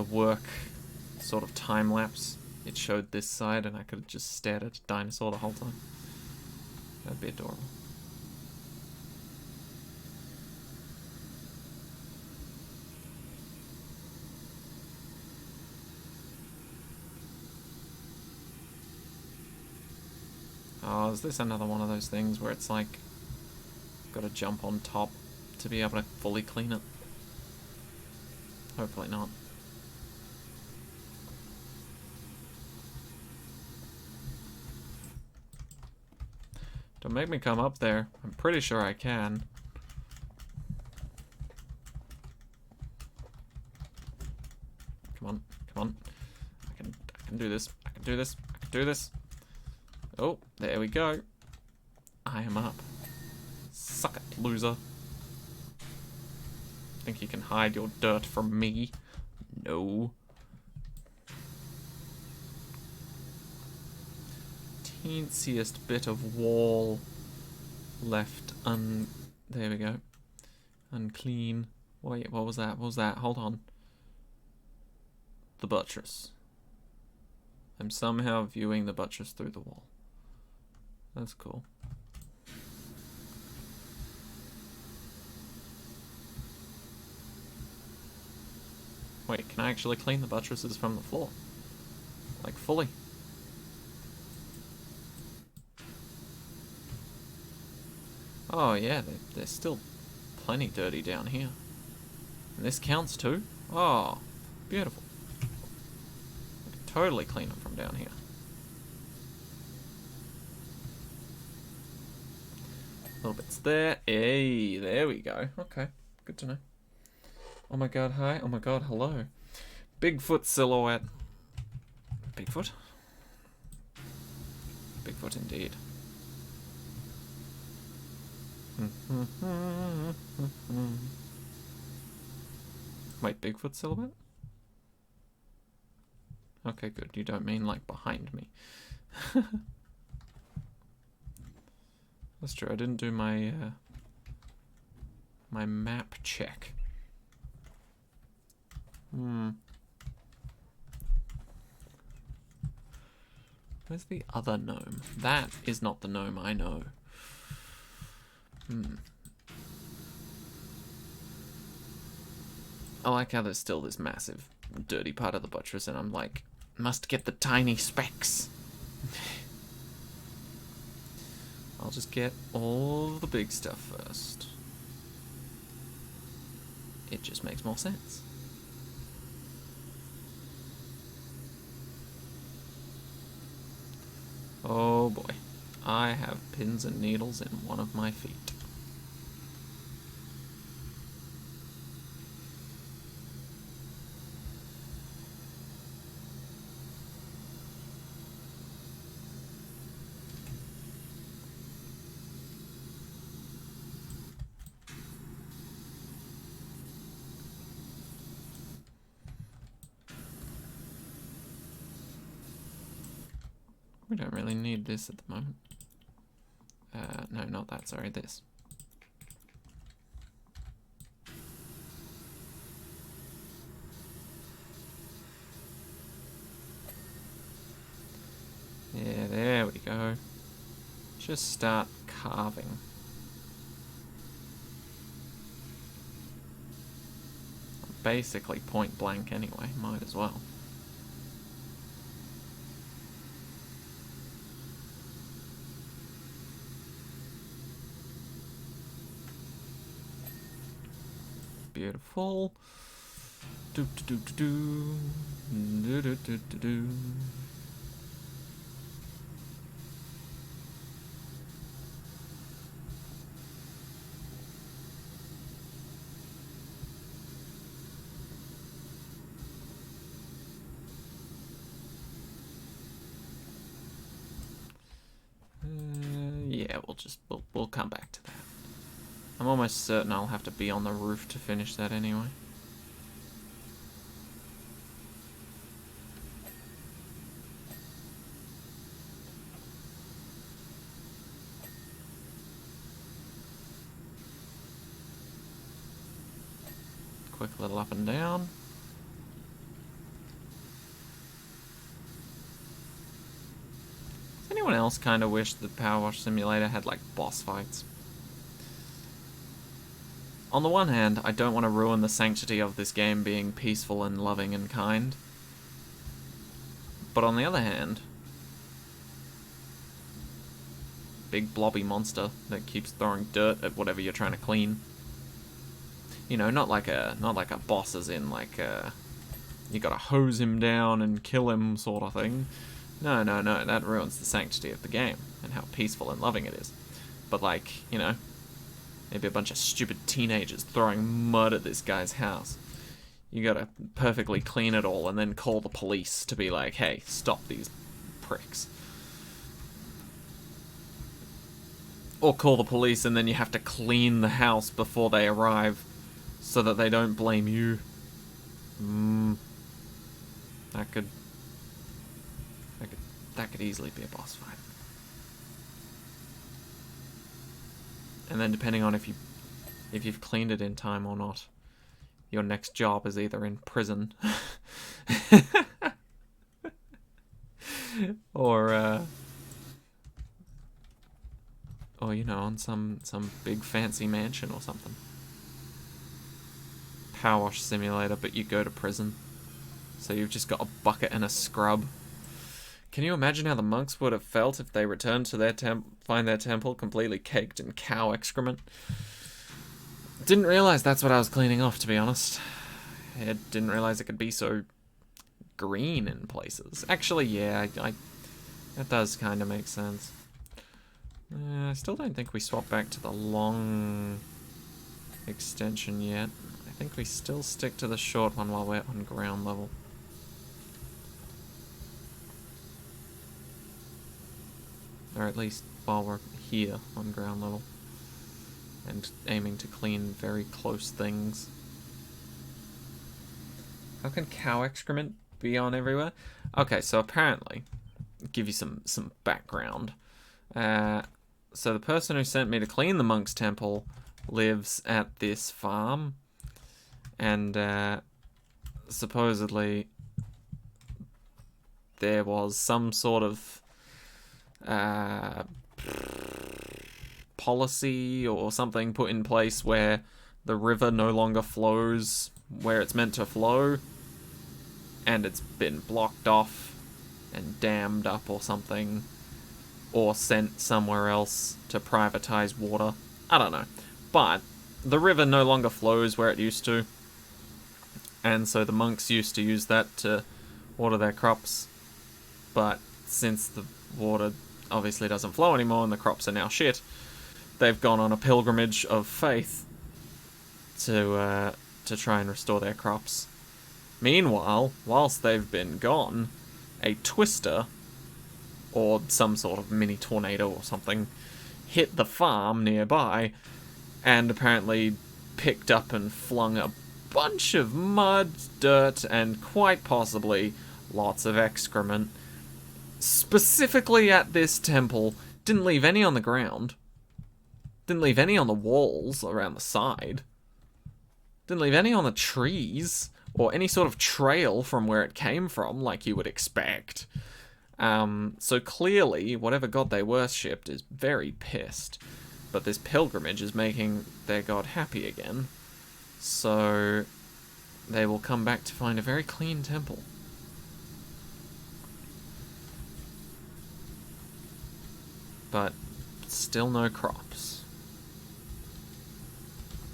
work sort of time lapse, it showed this side and I could have just stared at a dinosaur the whole time. That'd be adorable. Oh, is this another one of those things where it's like, gotta jump on top to be able to fully clean it? Hopefully not. Don't make me come up there. I'm pretty sure I can. Come on, come on. I can do this. I can do this. I can do this. Oh, there we go. I am up. Suck it, loser. Think you can hide your dirt from me? No. Teensiest bit of wall left there we go. Unclean. Wait, what was that? What was that? Hold on. The buttress. I'm somehow viewing the buttress through the wall. That's cool. Wait, can I actually clean the buttresses from the floor? Like, fully? Oh yeah, they're still plenty dirty down here. And this counts too? Oh, beautiful. I can totally clean them from down here. Little bits there. Hey, there we go. Okay, good to know. Oh my god, hi. Oh my god, hello. Bigfoot silhouette. Bigfoot? Bigfoot indeed. Wait, Bigfoot silhouette? Okay, good. You don't mean like behind me. That's true. I didn't do my my map check. Where's the other gnome? That is not the gnome I know. I like how there's still this massive dirty part of the buttress and I'm like, must get the tiny specks. I'll just get all the big stuff first. It just makes more sense. I have pins and needles in one of my feet. We don't really need this at the moment. No, not that, sorry, this. Yeah, there we go. Just start carving. Basically point blank anyway, might as well. Beautiful. Do do do do do do do do do. Yeah, we'll come back to that. I'm almost certain I'll have to be on the roof to finish that anyway. Quick little up and down. Does anyone else kind of wish that Powerwash Simulator had like boss fights? On the one hand, I don't want to ruin the sanctity of this game being peaceful and loving and kind. But on the other hand, big blobby monster that keeps throwing dirt at whatever you're trying to clean. You know, not like a boss as in like you gotta hose him down and kill him sort of thing. No, that ruins the sanctity of the game and how peaceful and loving it is. But like, you know, maybe a bunch of stupid teenagers throwing mud at this guy's house. You gotta perfectly clean it all and then call the police to be like, hey, stop these pricks. Or call the police and then you have to clean the house before they arrive so that they don't blame you. That could easily be a boss fight. And then depending on if you've cleaned it in time or not, your next job is either in prison or you know, on some big fancy mansion or something. Powerwash Simulator, but you go to prison. So you've just got a bucket and a scrub. Can you imagine how the monks would have felt if they returned to their find their temple completely caked in cow excrement? Didn't realize that's what I was cleaning off, to be honest. I didn't realize it could be so green in places. Actually, yeah, that does kind of make sense. I still don't think we swap back to the long extension yet. I think we still stick to the short one while we're on ground level. Or at least while we're here on ground level. And aiming to clean very close things. How can cow excrement be on everywhere? Okay, so apparently, give you some background. So the person who sent me to clean the monk's temple lives at this farm. And supposedly there was some sort of policy or something put in place where the river no longer flows where it's meant to flow, and it's been blocked off and dammed up or something, or sent somewhere else to privatize water. I don't know. But the river no longer flows where it used to, and so the monks used to use that to water their crops. But since the water obviously doesn't flow anymore and the crops are now shit, they've gone on a pilgrimage of faith to try and restore their crops. Meanwhile, whilst they've been gone, a twister, or some sort of mini tornado or something, hit the farm nearby, and apparently picked up and flung a bunch of mud, dirt, and quite possibly lots of excrement. Specifically at this temple, didn't leave any on the ground. Didn't leave any on the walls around the side. Didn't leave any on the trees, or any sort of trail from where it came from, like you would expect. So clearly, whatever god they worshipped is very pissed. But this pilgrimage is making their god happy again. So they will come back to find a very clean temple. But still no crops.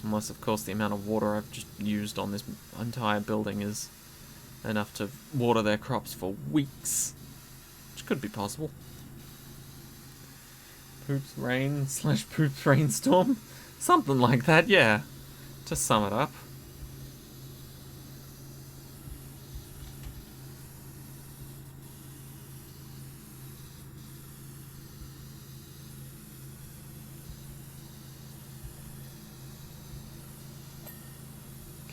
Unless, of course, the amount of water I've just used on this entire building is enough to water their crops for weeks. Which could be possible. Poops rain / poops rainstorm? Something like that, yeah. To sum it up.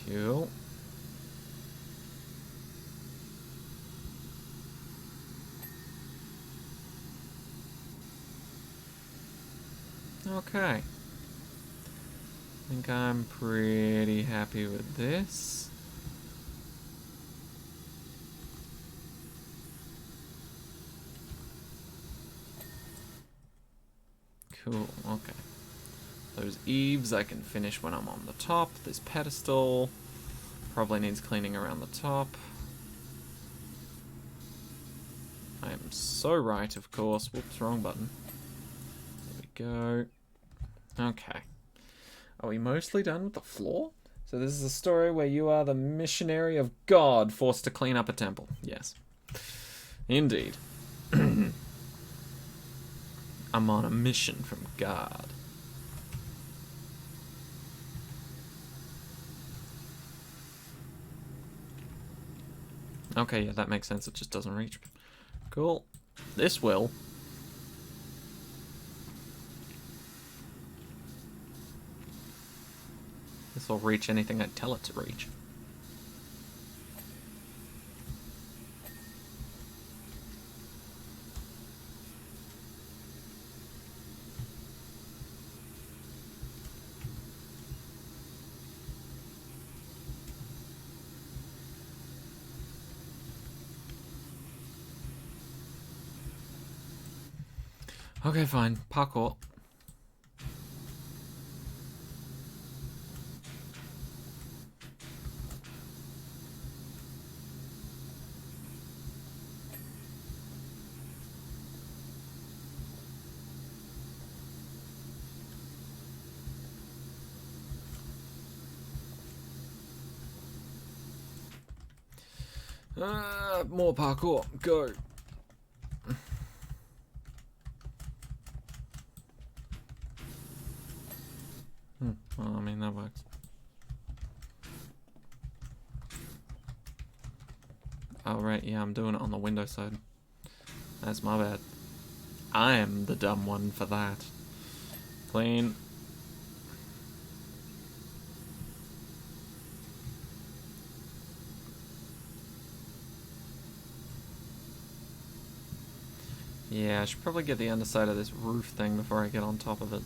Cool. Okay. I think I'm pretty happy with this. Cool, okay. Those eaves I can finish when I'm on the top. This pedestal probably needs cleaning around the top. I am so right, of course. Whoops, wrong button. There we go. Okay. Are we mostly done with the floor? So this is a story where you are the missionary of God forced to clean up a temple. Yes. Indeed. I'm on a mission from God. Okay, yeah, that makes sense. It just doesn't reach. Cool. This will. This will reach anything I tell it to reach. Okay, fine. Parkour. More parkour. Go. Well, I mean, that works. Oh, right, yeah, I'm doing it on the window side. That's my bad. I am the dumb one for that. Clean. Yeah, I should probably get the underside of this roof thing before I get on top of it.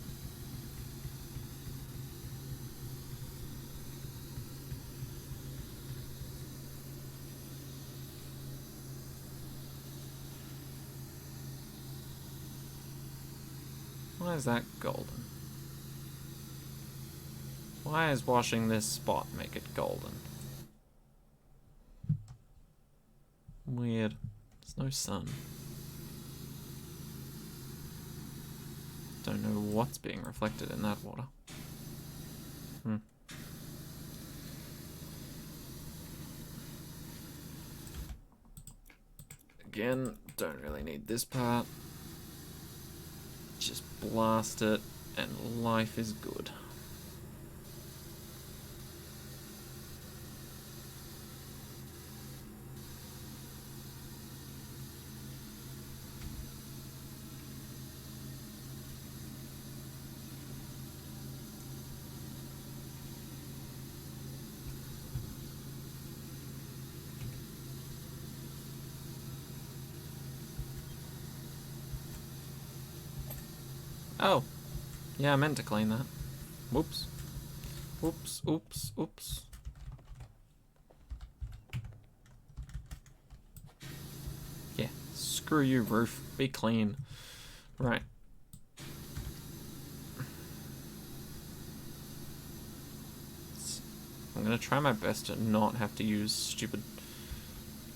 Why is that golden? Why is washing this spot make it golden? Weird. There's no sun. Don't know what's being reflected in that water. Again, don't really need this part. blast it, and life is good. Oh, yeah, I meant to clean that. Whoops. Oops, oops, oops. Yeah, screw you, roof. Be clean. Right. I'm gonna try my best to not have to use stupid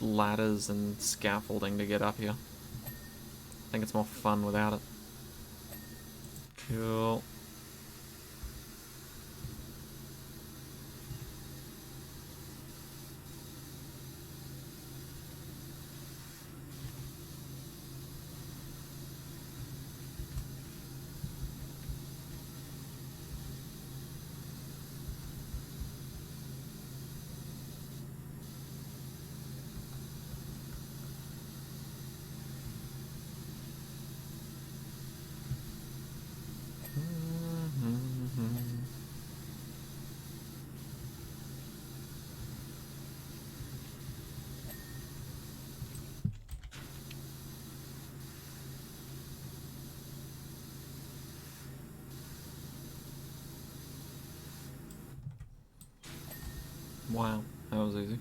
ladders and scaffolding to get up here. I think it's more fun without it. Cool. Wow, that was easy.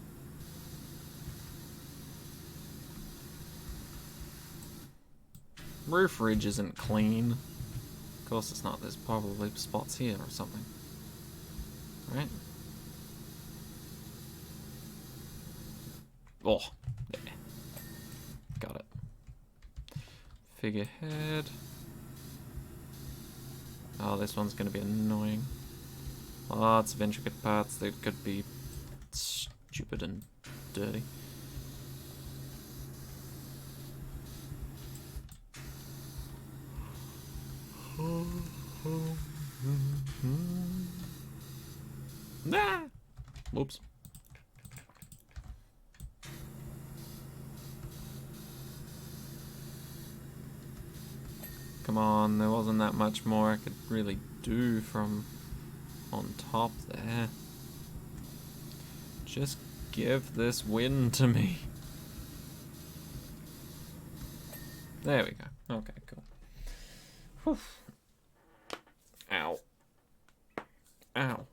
Roof ridge isn't clean. Of course it's not, there's probably spots here or something. Right? Oh, yeah. Got it. Figurehead. Oh, this one's gonna be annoying. Lots of intricate parts that could be stupid and dirty. Nah! Whoops. Come on, there wasn't that much more I could really do from on top there. Just give this win to me. There we go. Okay, cool. Whew. Ow. Ow.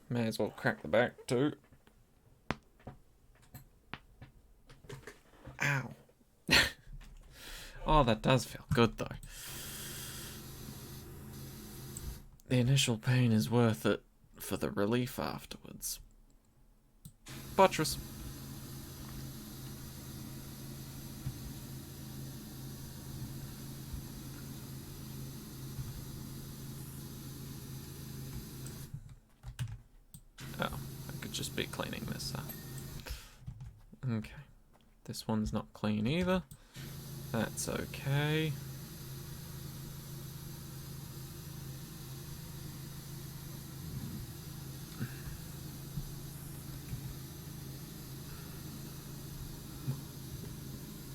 May as well crack the back too. Ow. Oh, that does feel good though. The initial pain is worth it for the relief afterwards. Buttress. Oh, I could just be cleaning this up. Okay. This one's not clean either. That's okay.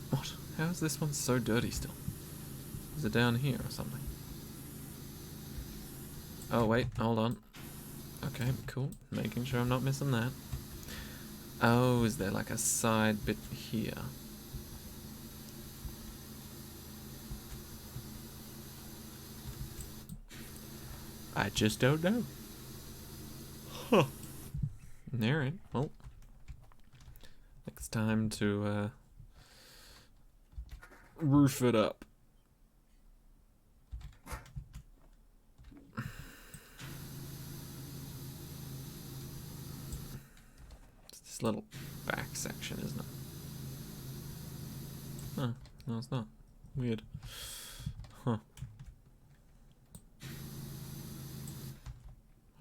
What? How is this one so dirty still? Is it down here or something? Oh wait, hold on. Okay, cool. Making sure I'm not missing that. Oh, is there like a side bit here? I just don't know. Huh. Alright, well. Next time to roof it up. It's this little back section, isn't it? Oh, no it's not. Weird. Huh.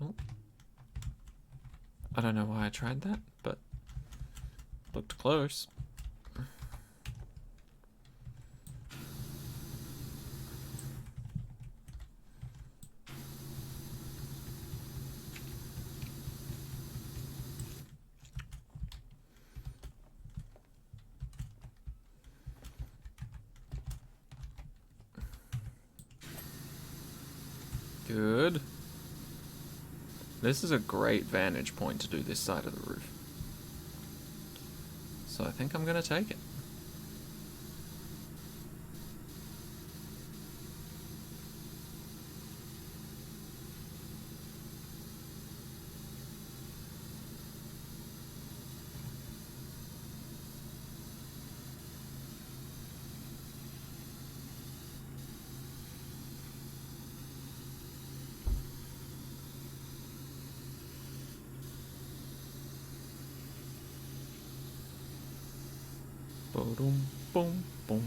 Well, I don't know why I tried that, but looked close. Good. This is a great vantage point to do this side of the roof. So I think I'm going to take it. Boom, boom, boom.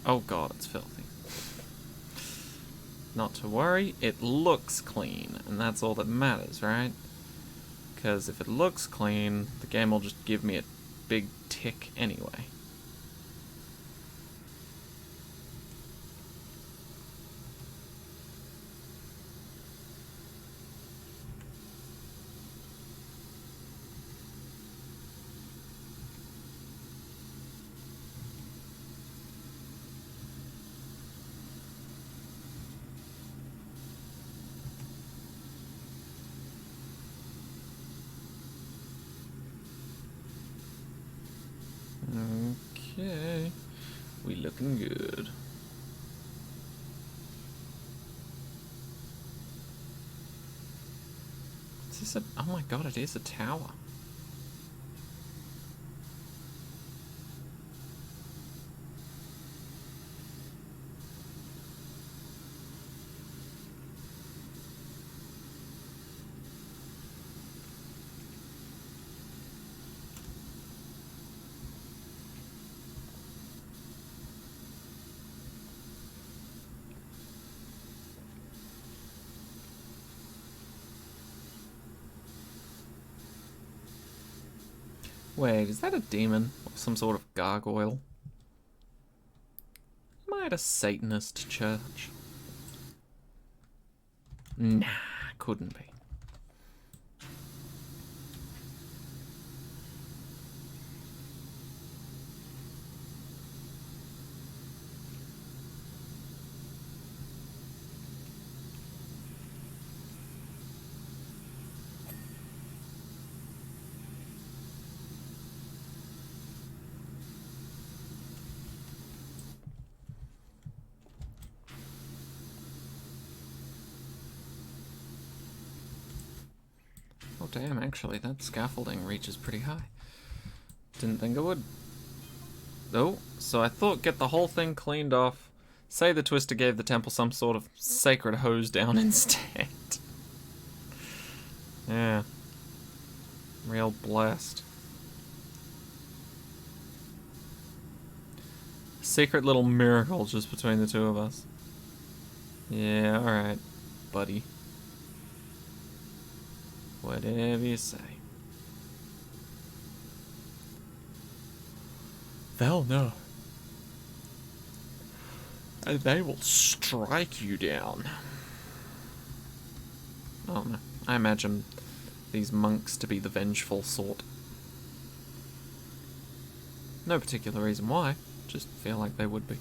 Oh god, it's filthy. Not to worry, it looks clean, and that's all that matters, right? Because if it looks clean, the game will just give me a big tick anyway. Okay, we looking good. Is this a... oh my god, it is a tower. Wait, is that a demon? Or some sort of gargoyle? Am I at a Satanist church? Nah, couldn't be. Oh damn, actually, that scaffolding reaches pretty high. Didn't think it would. Oh, so I thought get the whole thing cleaned off. Say the Twister gave the temple some sort of sacred hose down instead. Yeah. Real blessed. Secret little miracle just between the two of us. Yeah, alright, buddy. Whatever you say. They'll know. And they will strike you down. Oh no. I imagine these monks to be the vengeful sort. No particular reason why, just feel like they would be.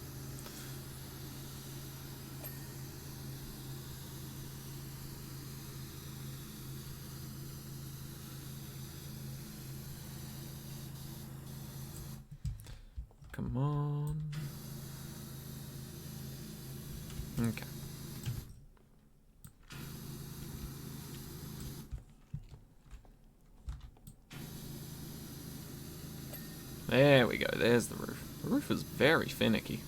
Come on. Okay. There we go, there's the roof. The roof is very finicky.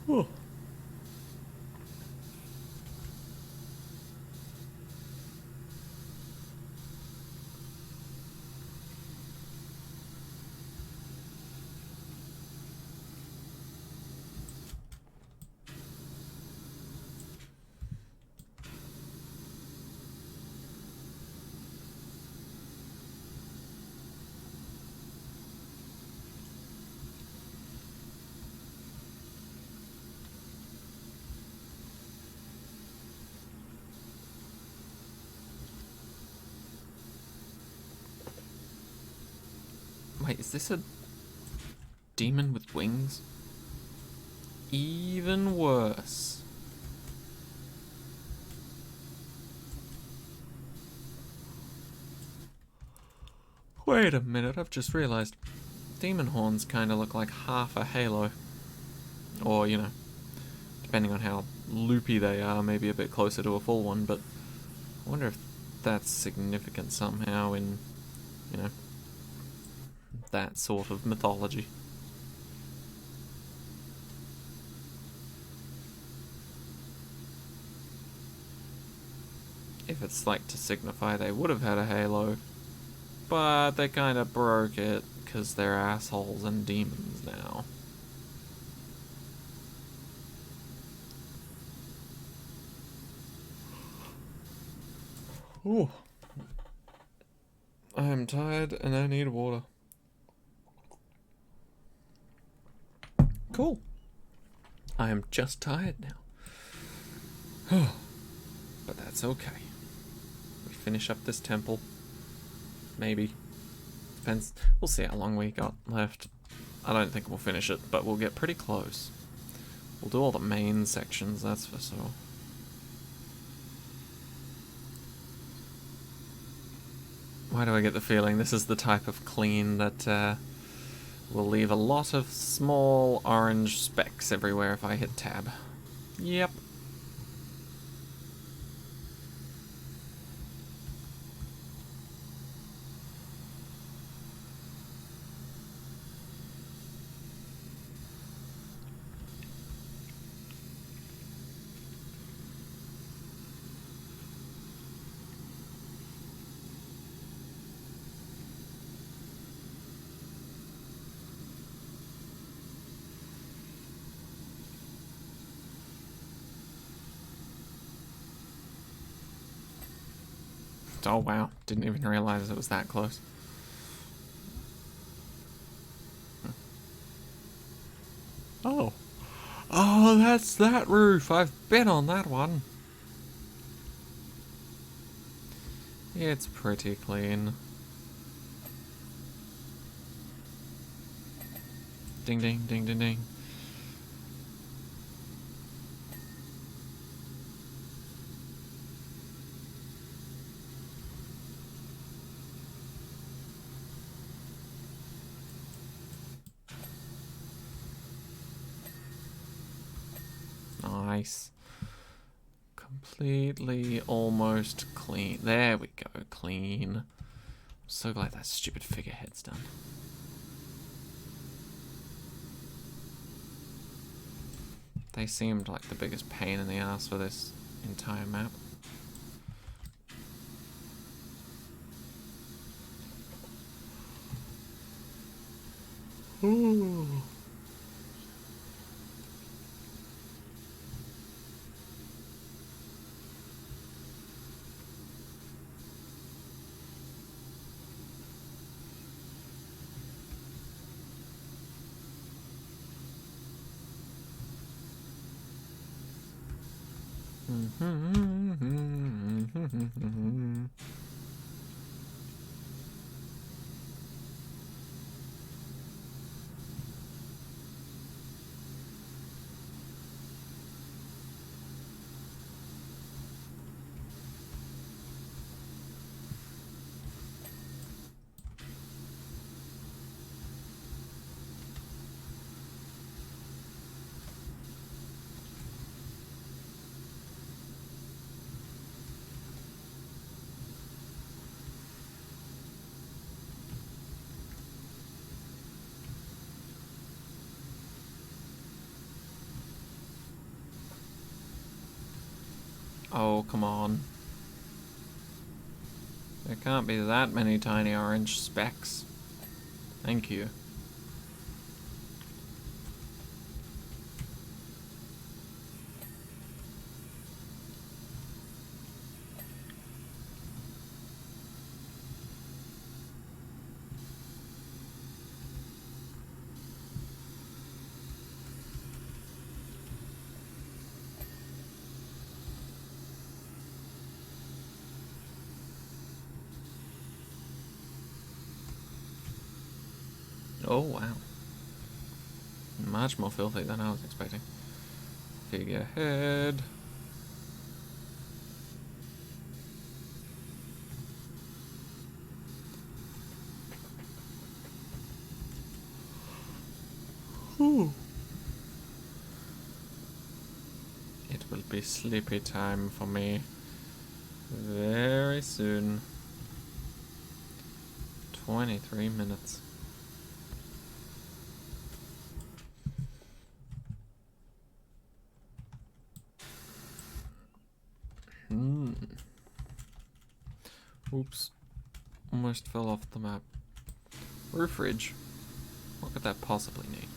Oh. Wait, is this a demon with wings? Even worse. Wait a minute, I've just realized. Demon horns kind of look like half a halo. Or, you know, depending on how loopy they are, maybe a bit closer to a full one, but I wonder if that's significant somehow in, you know, that sort of mythology. If it's like to signify they would have had a halo, but they kind of broke it because they're assholes and demons now. Ooh. I am tired and I need water. Cool. I am just tired now. But that's okay. We finish up this temple. Maybe. Depends. We'll see how long we got left. I don't think we'll finish it, but we'll get pretty close. We'll do all the main sections, that's for sure. Why do I get the feeling this is the type of clean that will leave a lot of small orange specks everywhere if I hit tab? Yep. Oh wow, didn't even realize it was that close. Oh. Oh, that's that roof. I've been on that one. It's pretty clean. Ding ding ding ding ding. Nice. Completely almost clean. There we go, clean. I'm so glad that stupid figurehead's done. They seemed like the biggest pain in the ass for this entire map. Ooh. Oh, come on. There can't be that many tiny orange specks. Thank you. Oh, wow. Much more filthy than I was expecting. Figurehead. Whew. It will be sleepy time for me very soon. 23 minutes. Oops. Almost fell off the map. Roof ridge. What could that possibly need?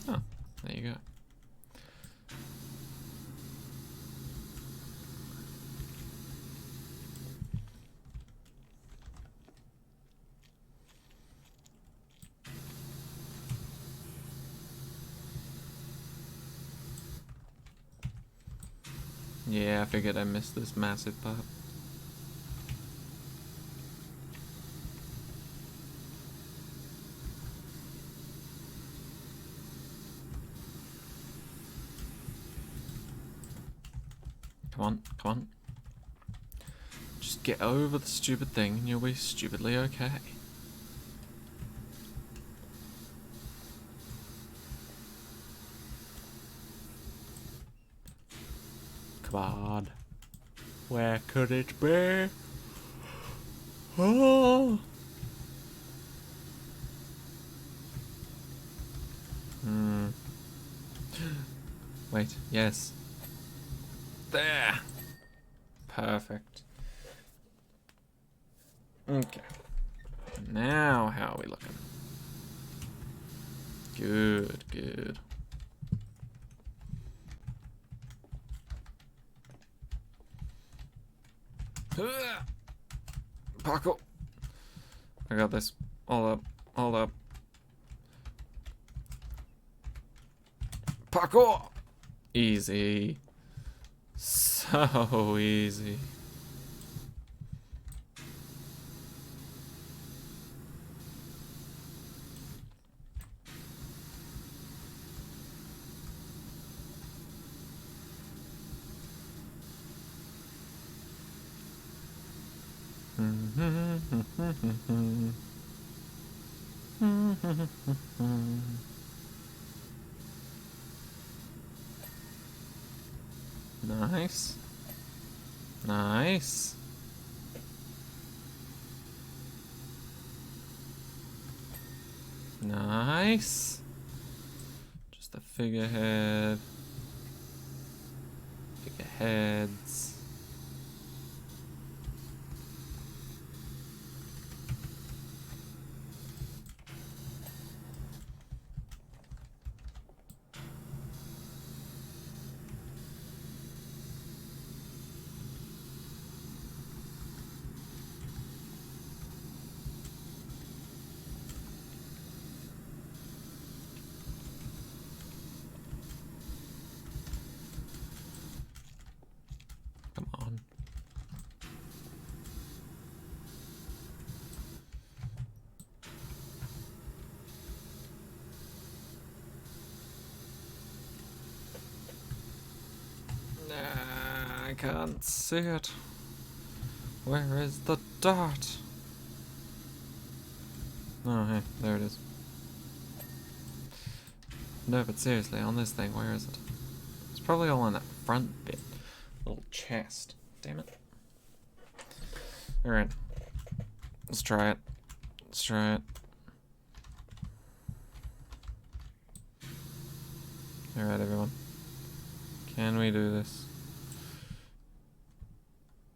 Oh, there you go. Yeah, I figured I missed this massive part. Come on, come on. Just get over the stupid thing and you'll be stupidly okay. Come on. Where could it be? Oh! Wait, yes. There! Perfect. Okay. Now, how are we looking? Good, good. Parkour! I got this. Hold up, hold up. Parkour! Easy. So easy. Nice. Nice. Nice. Just a figurehead. Figureheads. Come on. Nah, I can't see it. Where is the dot? Oh, hey, there it is. No, but seriously, on this thing, where is it? It's probably all on that front bit. Little chest. Damn it. Alright. Let's try it. Let's try it. Alright, everyone. Can we do this?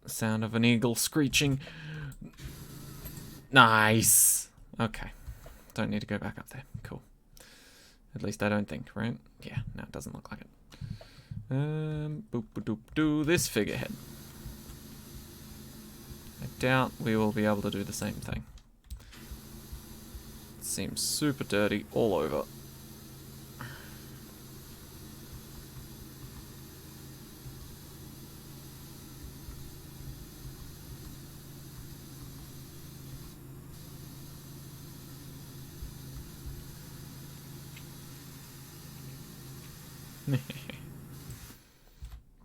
Sound of an eagle screeching. Nice. Okay. Don't need to go back up there. Cool. At least I don't think, right? Yeah, no, it doesn't look like it. Boop doop doo. This figurehead. I doubt we will be able to do the same thing. It seems super dirty all over.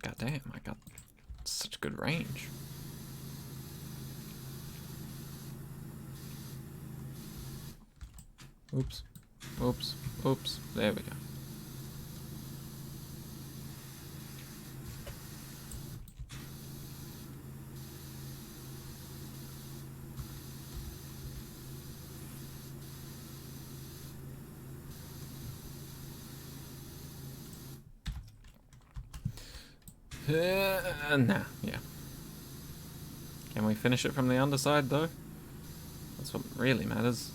God damn, I got such good range. Oops. Oops. Oops. There we go. Nah, yeah. Can we finish it from the underside, though? That's what really matters.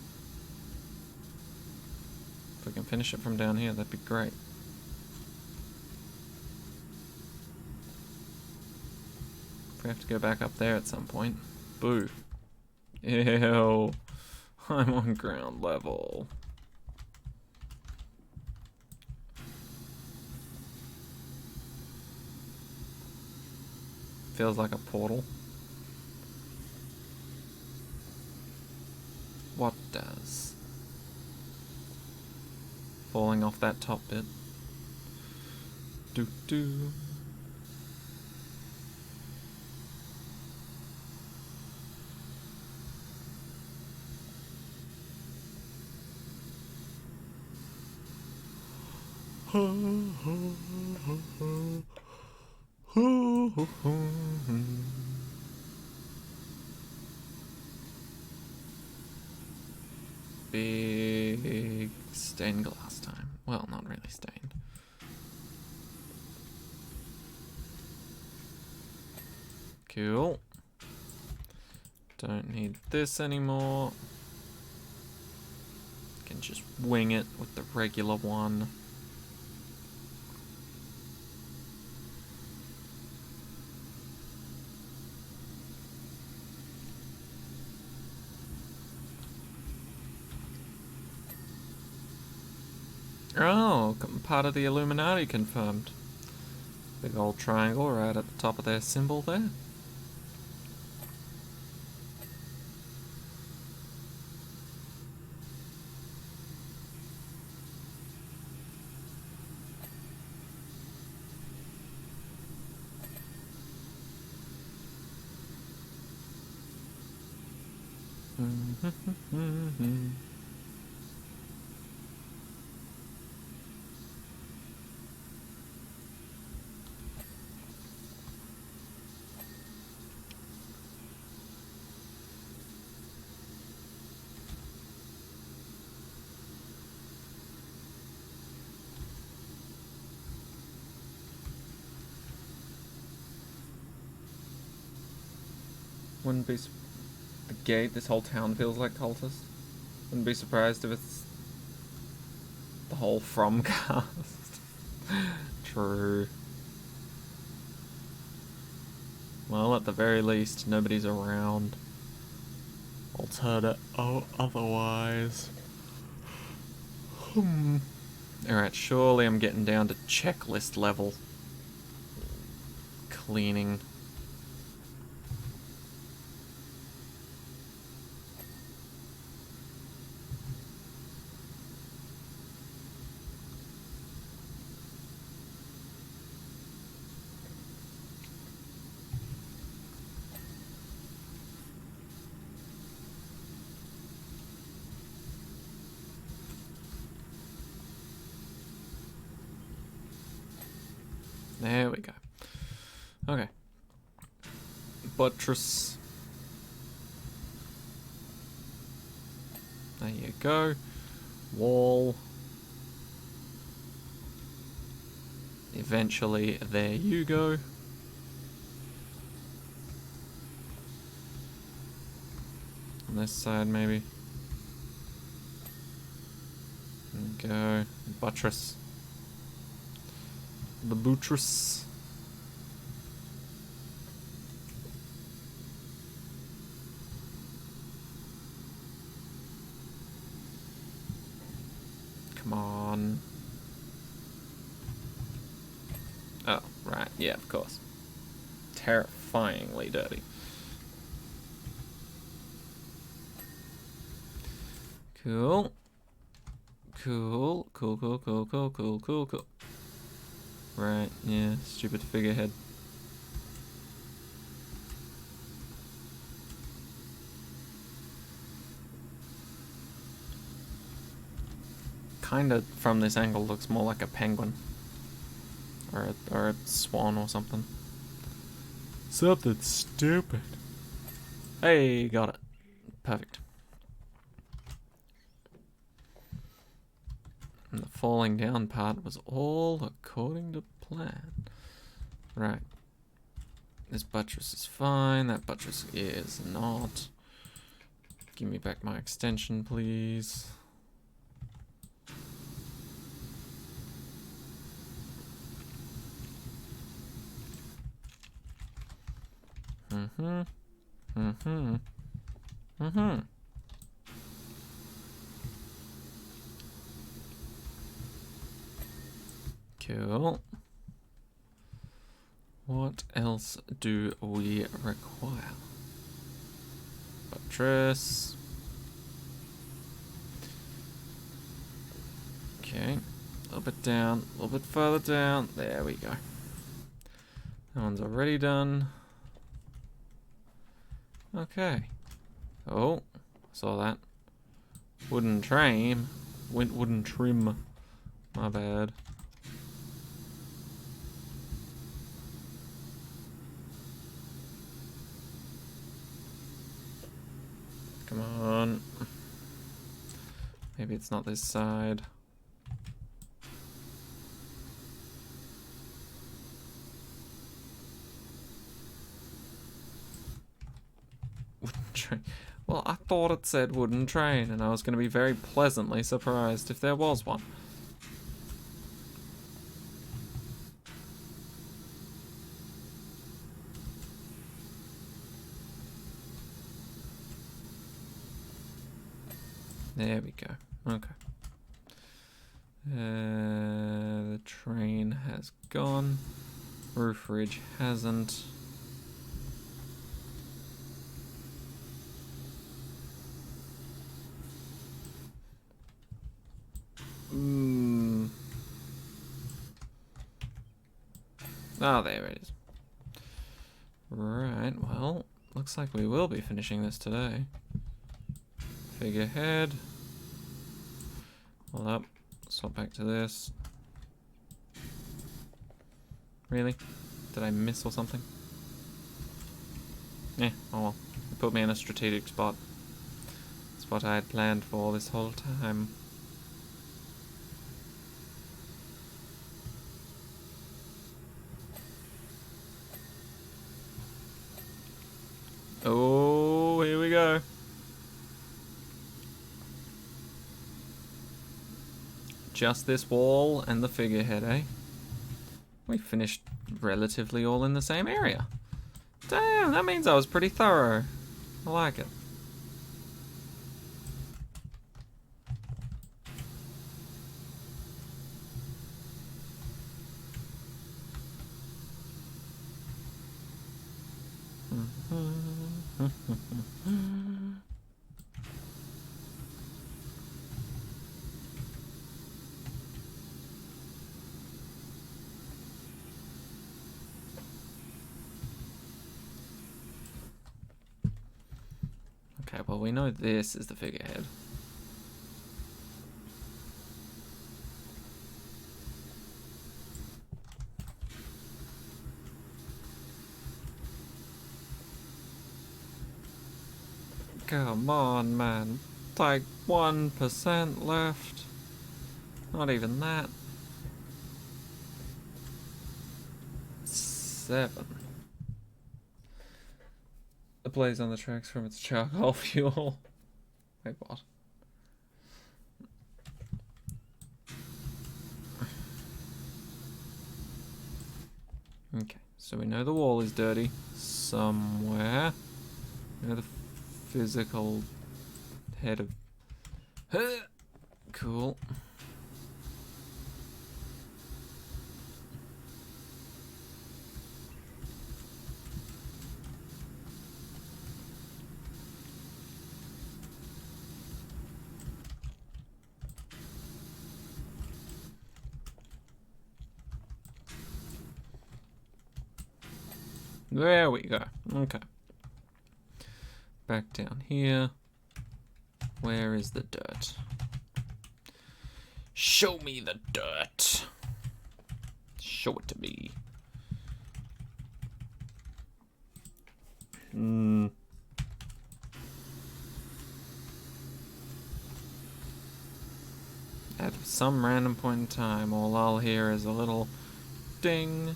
If we can finish it from down here, that'd be great. If we have to go back up there at some point. Boo. Ew. I'm on ground level. Feels like a portal. What does? Falling off that top bit. Doo doo. Big stained glass time. Well, not really stained. Cool. Don't need this anymore. Can just wing it with the regular one. Oh, part of the Illuminati confirmed. Big old triangle right at the top of their symbol there. Wouldn't be the gate. This whole town feels like cultist. Wouldn't be surprised if it's the whole From cast. True. Well, at the very least, nobody's around. Otherwise. Alright, surely I'm getting down to checklist level. Cleaning. There we go. Okay. Buttress. There you go. Wall. Eventually, there you go. On this side, maybe. There we go. Buttress. The buttress. Come on. Oh, right. Yeah, of course. Terrifyingly dirty. Cool. Cool. Cool, cool, cool, cool, cool, cool, cool. Right, yeah, stupid figurehead. Kinda, from this angle, looks more like a penguin. Or a swan or something. Something stupid. Hey, got it. Perfect. And the falling down part was all according to plan. Right. This buttress is fine. That buttress is not. Give me back my extension, please. Mm-hmm. Mm-hmm. Mm-hmm. Cool. What else do we require? Buttress. Okay. A little bit down, a little bit further down. There we go. That one's already done. Okay. Oh, saw that. Wooden trim. Wooden trim. My bad. Come on. Maybe it's not this side. Wooden train. Well, I thought it said wooden train, and I was going to be very pleasantly surprised if there was one. There we go. Okay. The train has gone. Roof ridge hasn't. Oh, there it is. Right, well, looks like we will be finishing this today. Figurehead. Hold up. Swap back to this. Really? Did I miss or something? Yeah, oh well. It put me in a strategic spot. It's what I had planned for this whole time. Oh, here we go. Just this wall and the figurehead, eh? We finished relatively all in the same area. Damn, that means I was pretty thorough. I like it. Okay, well, we know this is the figurehead. Come on, man. Like 1% left. Not even that. 7. blaze on the tracks from its charcoal fuel. Wait, what? Okay, so we know the wall is dirty somewhere. We know the physical head of... Cool. There we go. Okay. Back down here. Where is the dirt? Show me the dirt. Show it to me. At some random point in time, all I'll hear is a little ding,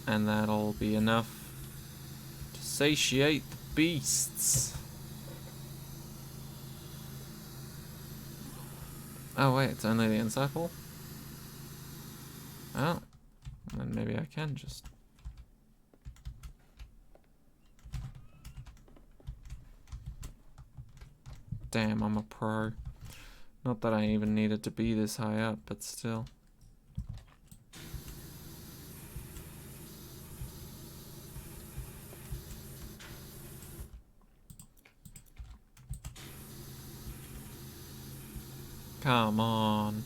and that'll be enough to satiate the beasts. Oh wait, it's only the inside wall? Oh, then maybe I can just... Damn, I'm a pro. Not that I even needed to be this high up, but still. Come on.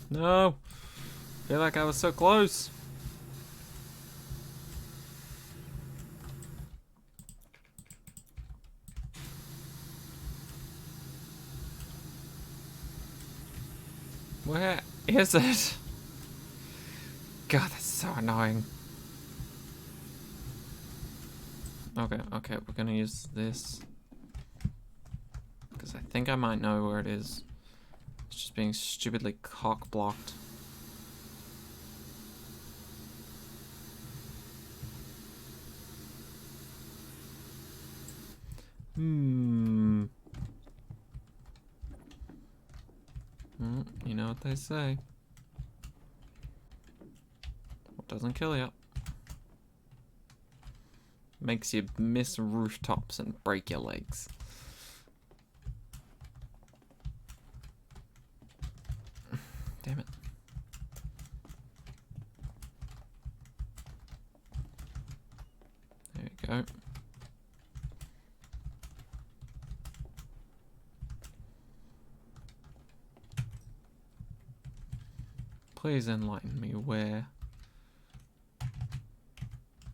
No. I feel like I was so close. Where is it? God, that's so annoying. Okay, we're gonna use this. Because I think I might know where it is. It's just being stupidly cock-blocked. You know what they say. What doesn't kill you makes you miss rooftops and break your legs. Damn it. There we go. Please enlighten me where.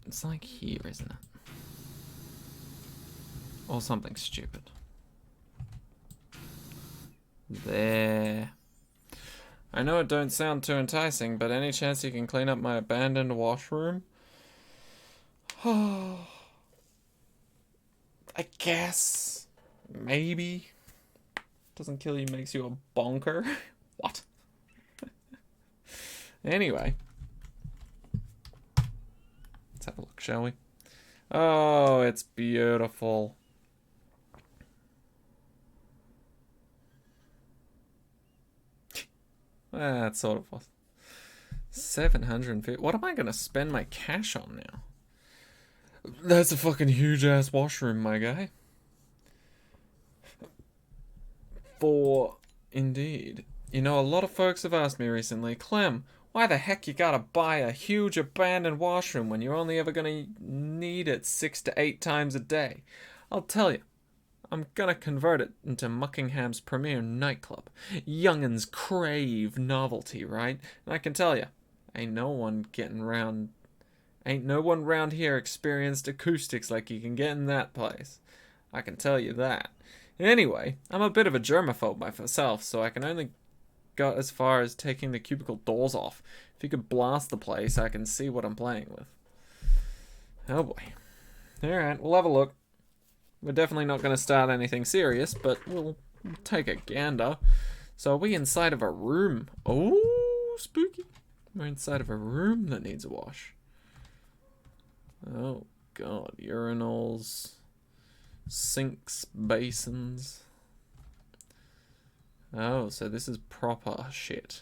It's like here, isn't it? Or something stupid. There. I know it don't sound too enticing, but any chance you can clean up my abandoned washroom? I guess. Maybe. Doesn't kill you, makes you a bonker. What? Anyway. Let's have a look, shall we? Oh, it's beautiful. That sort of was. 750. What am I gonna spend my cash on now? That's a fucking huge ass washroom, my guy. For indeed. You know, a lot of folks have asked me recently, Clem, why the heck you gotta buy a huge abandoned washroom when you're only ever gonna need it 6 to 8 times a day? I'll tell you. I'm gonna convert it into Muckingham's premier nightclub. Young'uns crave novelty, right? And I can tell you, ain't no one round here experienced acoustics like you can get in that place. I can tell you that. Anyway, I'm a bit of a germaphobe myself, so I can only go as far as taking the cubicle doors off. If you could blast the place, I can see what I'm playing with. Oh boy. Alright, we'll have a look. We're definitely not going to start anything serious, but we'll take a gander. So are we inside of a room? Oh, spooky. We're inside of a room that needs a wash. Oh, God. Urinals. Sinks, basins. Oh, so this is proper shit.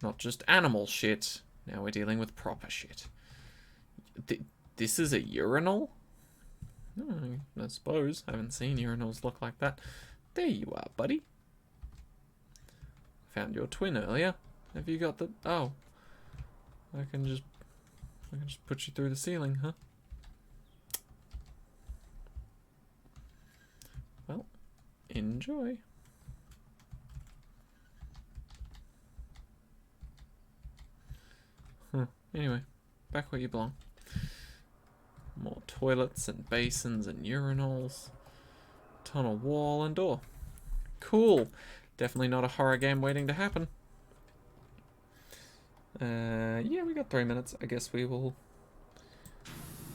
Not just animal shit. Now we're dealing with proper shit. This is a urinal? I suppose. I haven't seen urinals look like that. There you are, buddy. Found your twin earlier. Have you got the... Oh. I can just put you through the ceiling, huh? Well, enjoy. Anyway, back where you belong. More toilets and basins and urinals. Tunnel wall and door. Cool. Definitely not a horror game waiting to happen. Yeah, we got 3 minutes. I guess we will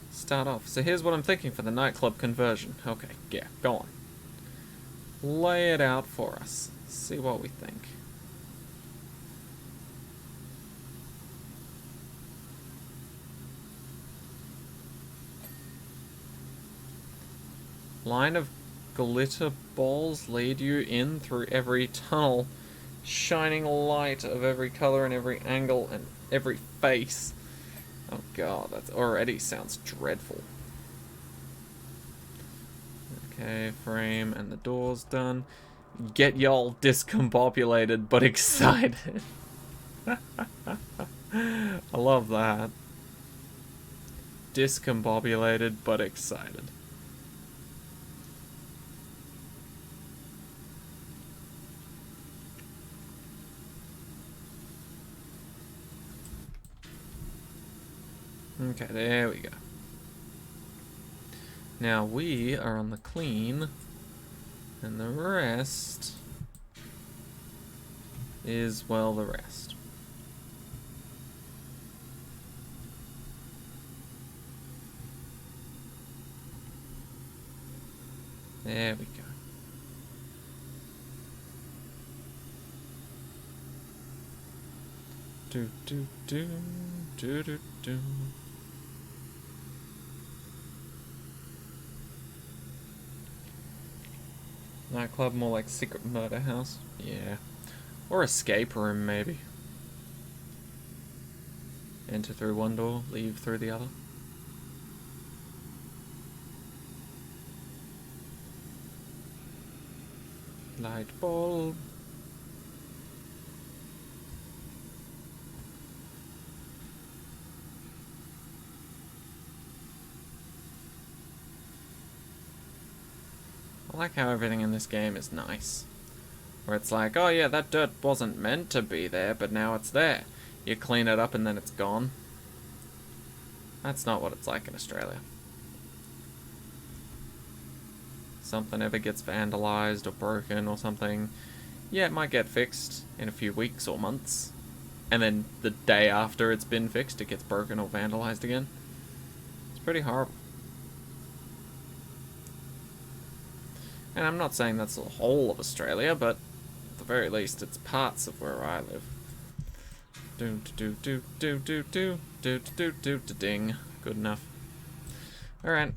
start off. So here's what I'm thinking for the nightclub conversion. Okay, yeah, go on. Lay it out for us. See what we think. Line of glitter balls lead you in through every tunnel, shining light of every color and every angle and every face. Oh god, that already sounds dreadful. Okay, frame and the door's done. Get y'all discombobulated but excited. I love that. Discombobulated but excited. Okay, there we go. Now we are on the clean, and the rest is, well, the rest. There we go. Do do do do do do. Nightclub, more like secret murder house. Yeah. Or escape room, maybe. Enter through one door, leave through the other. Light bulb. I like how everything in this game is nice. Where it's like, oh yeah, that dirt wasn't meant to be there, but now it's there. You clean it up and then it's gone. That's not what it's like in Australia. Something ever gets vandalized or broken or something, yeah, it might get fixed in a few weeks or months. And then the day after it's been fixed, it gets broken or vandalized again. It's pretty horrible. And I'm not saying that's the whole of Australia, but at the very least, it's parts of where I live. Do do do do do do do do do do ding. Good enough. All right,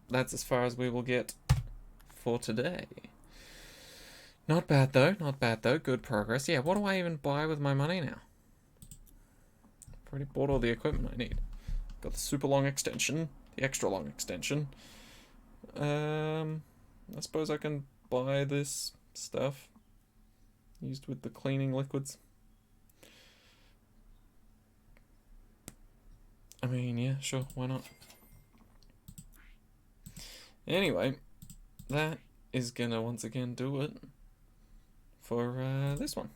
that's as far as we will get for today. Not bad though. Not bad though. Good progress. Yeah. What do I even buy with my money now? I've already bought all the equipment I need. Got the super long extension, the extra long extension. I suppose I can buy this stuff used with the cleaning liquids. I mean, yeah, sure, why not? Anyway, that is gonna once again do it for this one.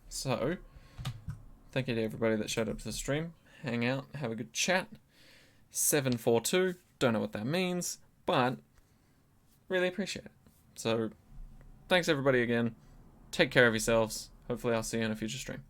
So, thank you to everybody that showed up to the stream. Hang out, have a good chat. 742, don't know what that means, but really appreciate it. So, thanks everybody again. Take care of yourselves. Hopefully I'll see you in a future stream.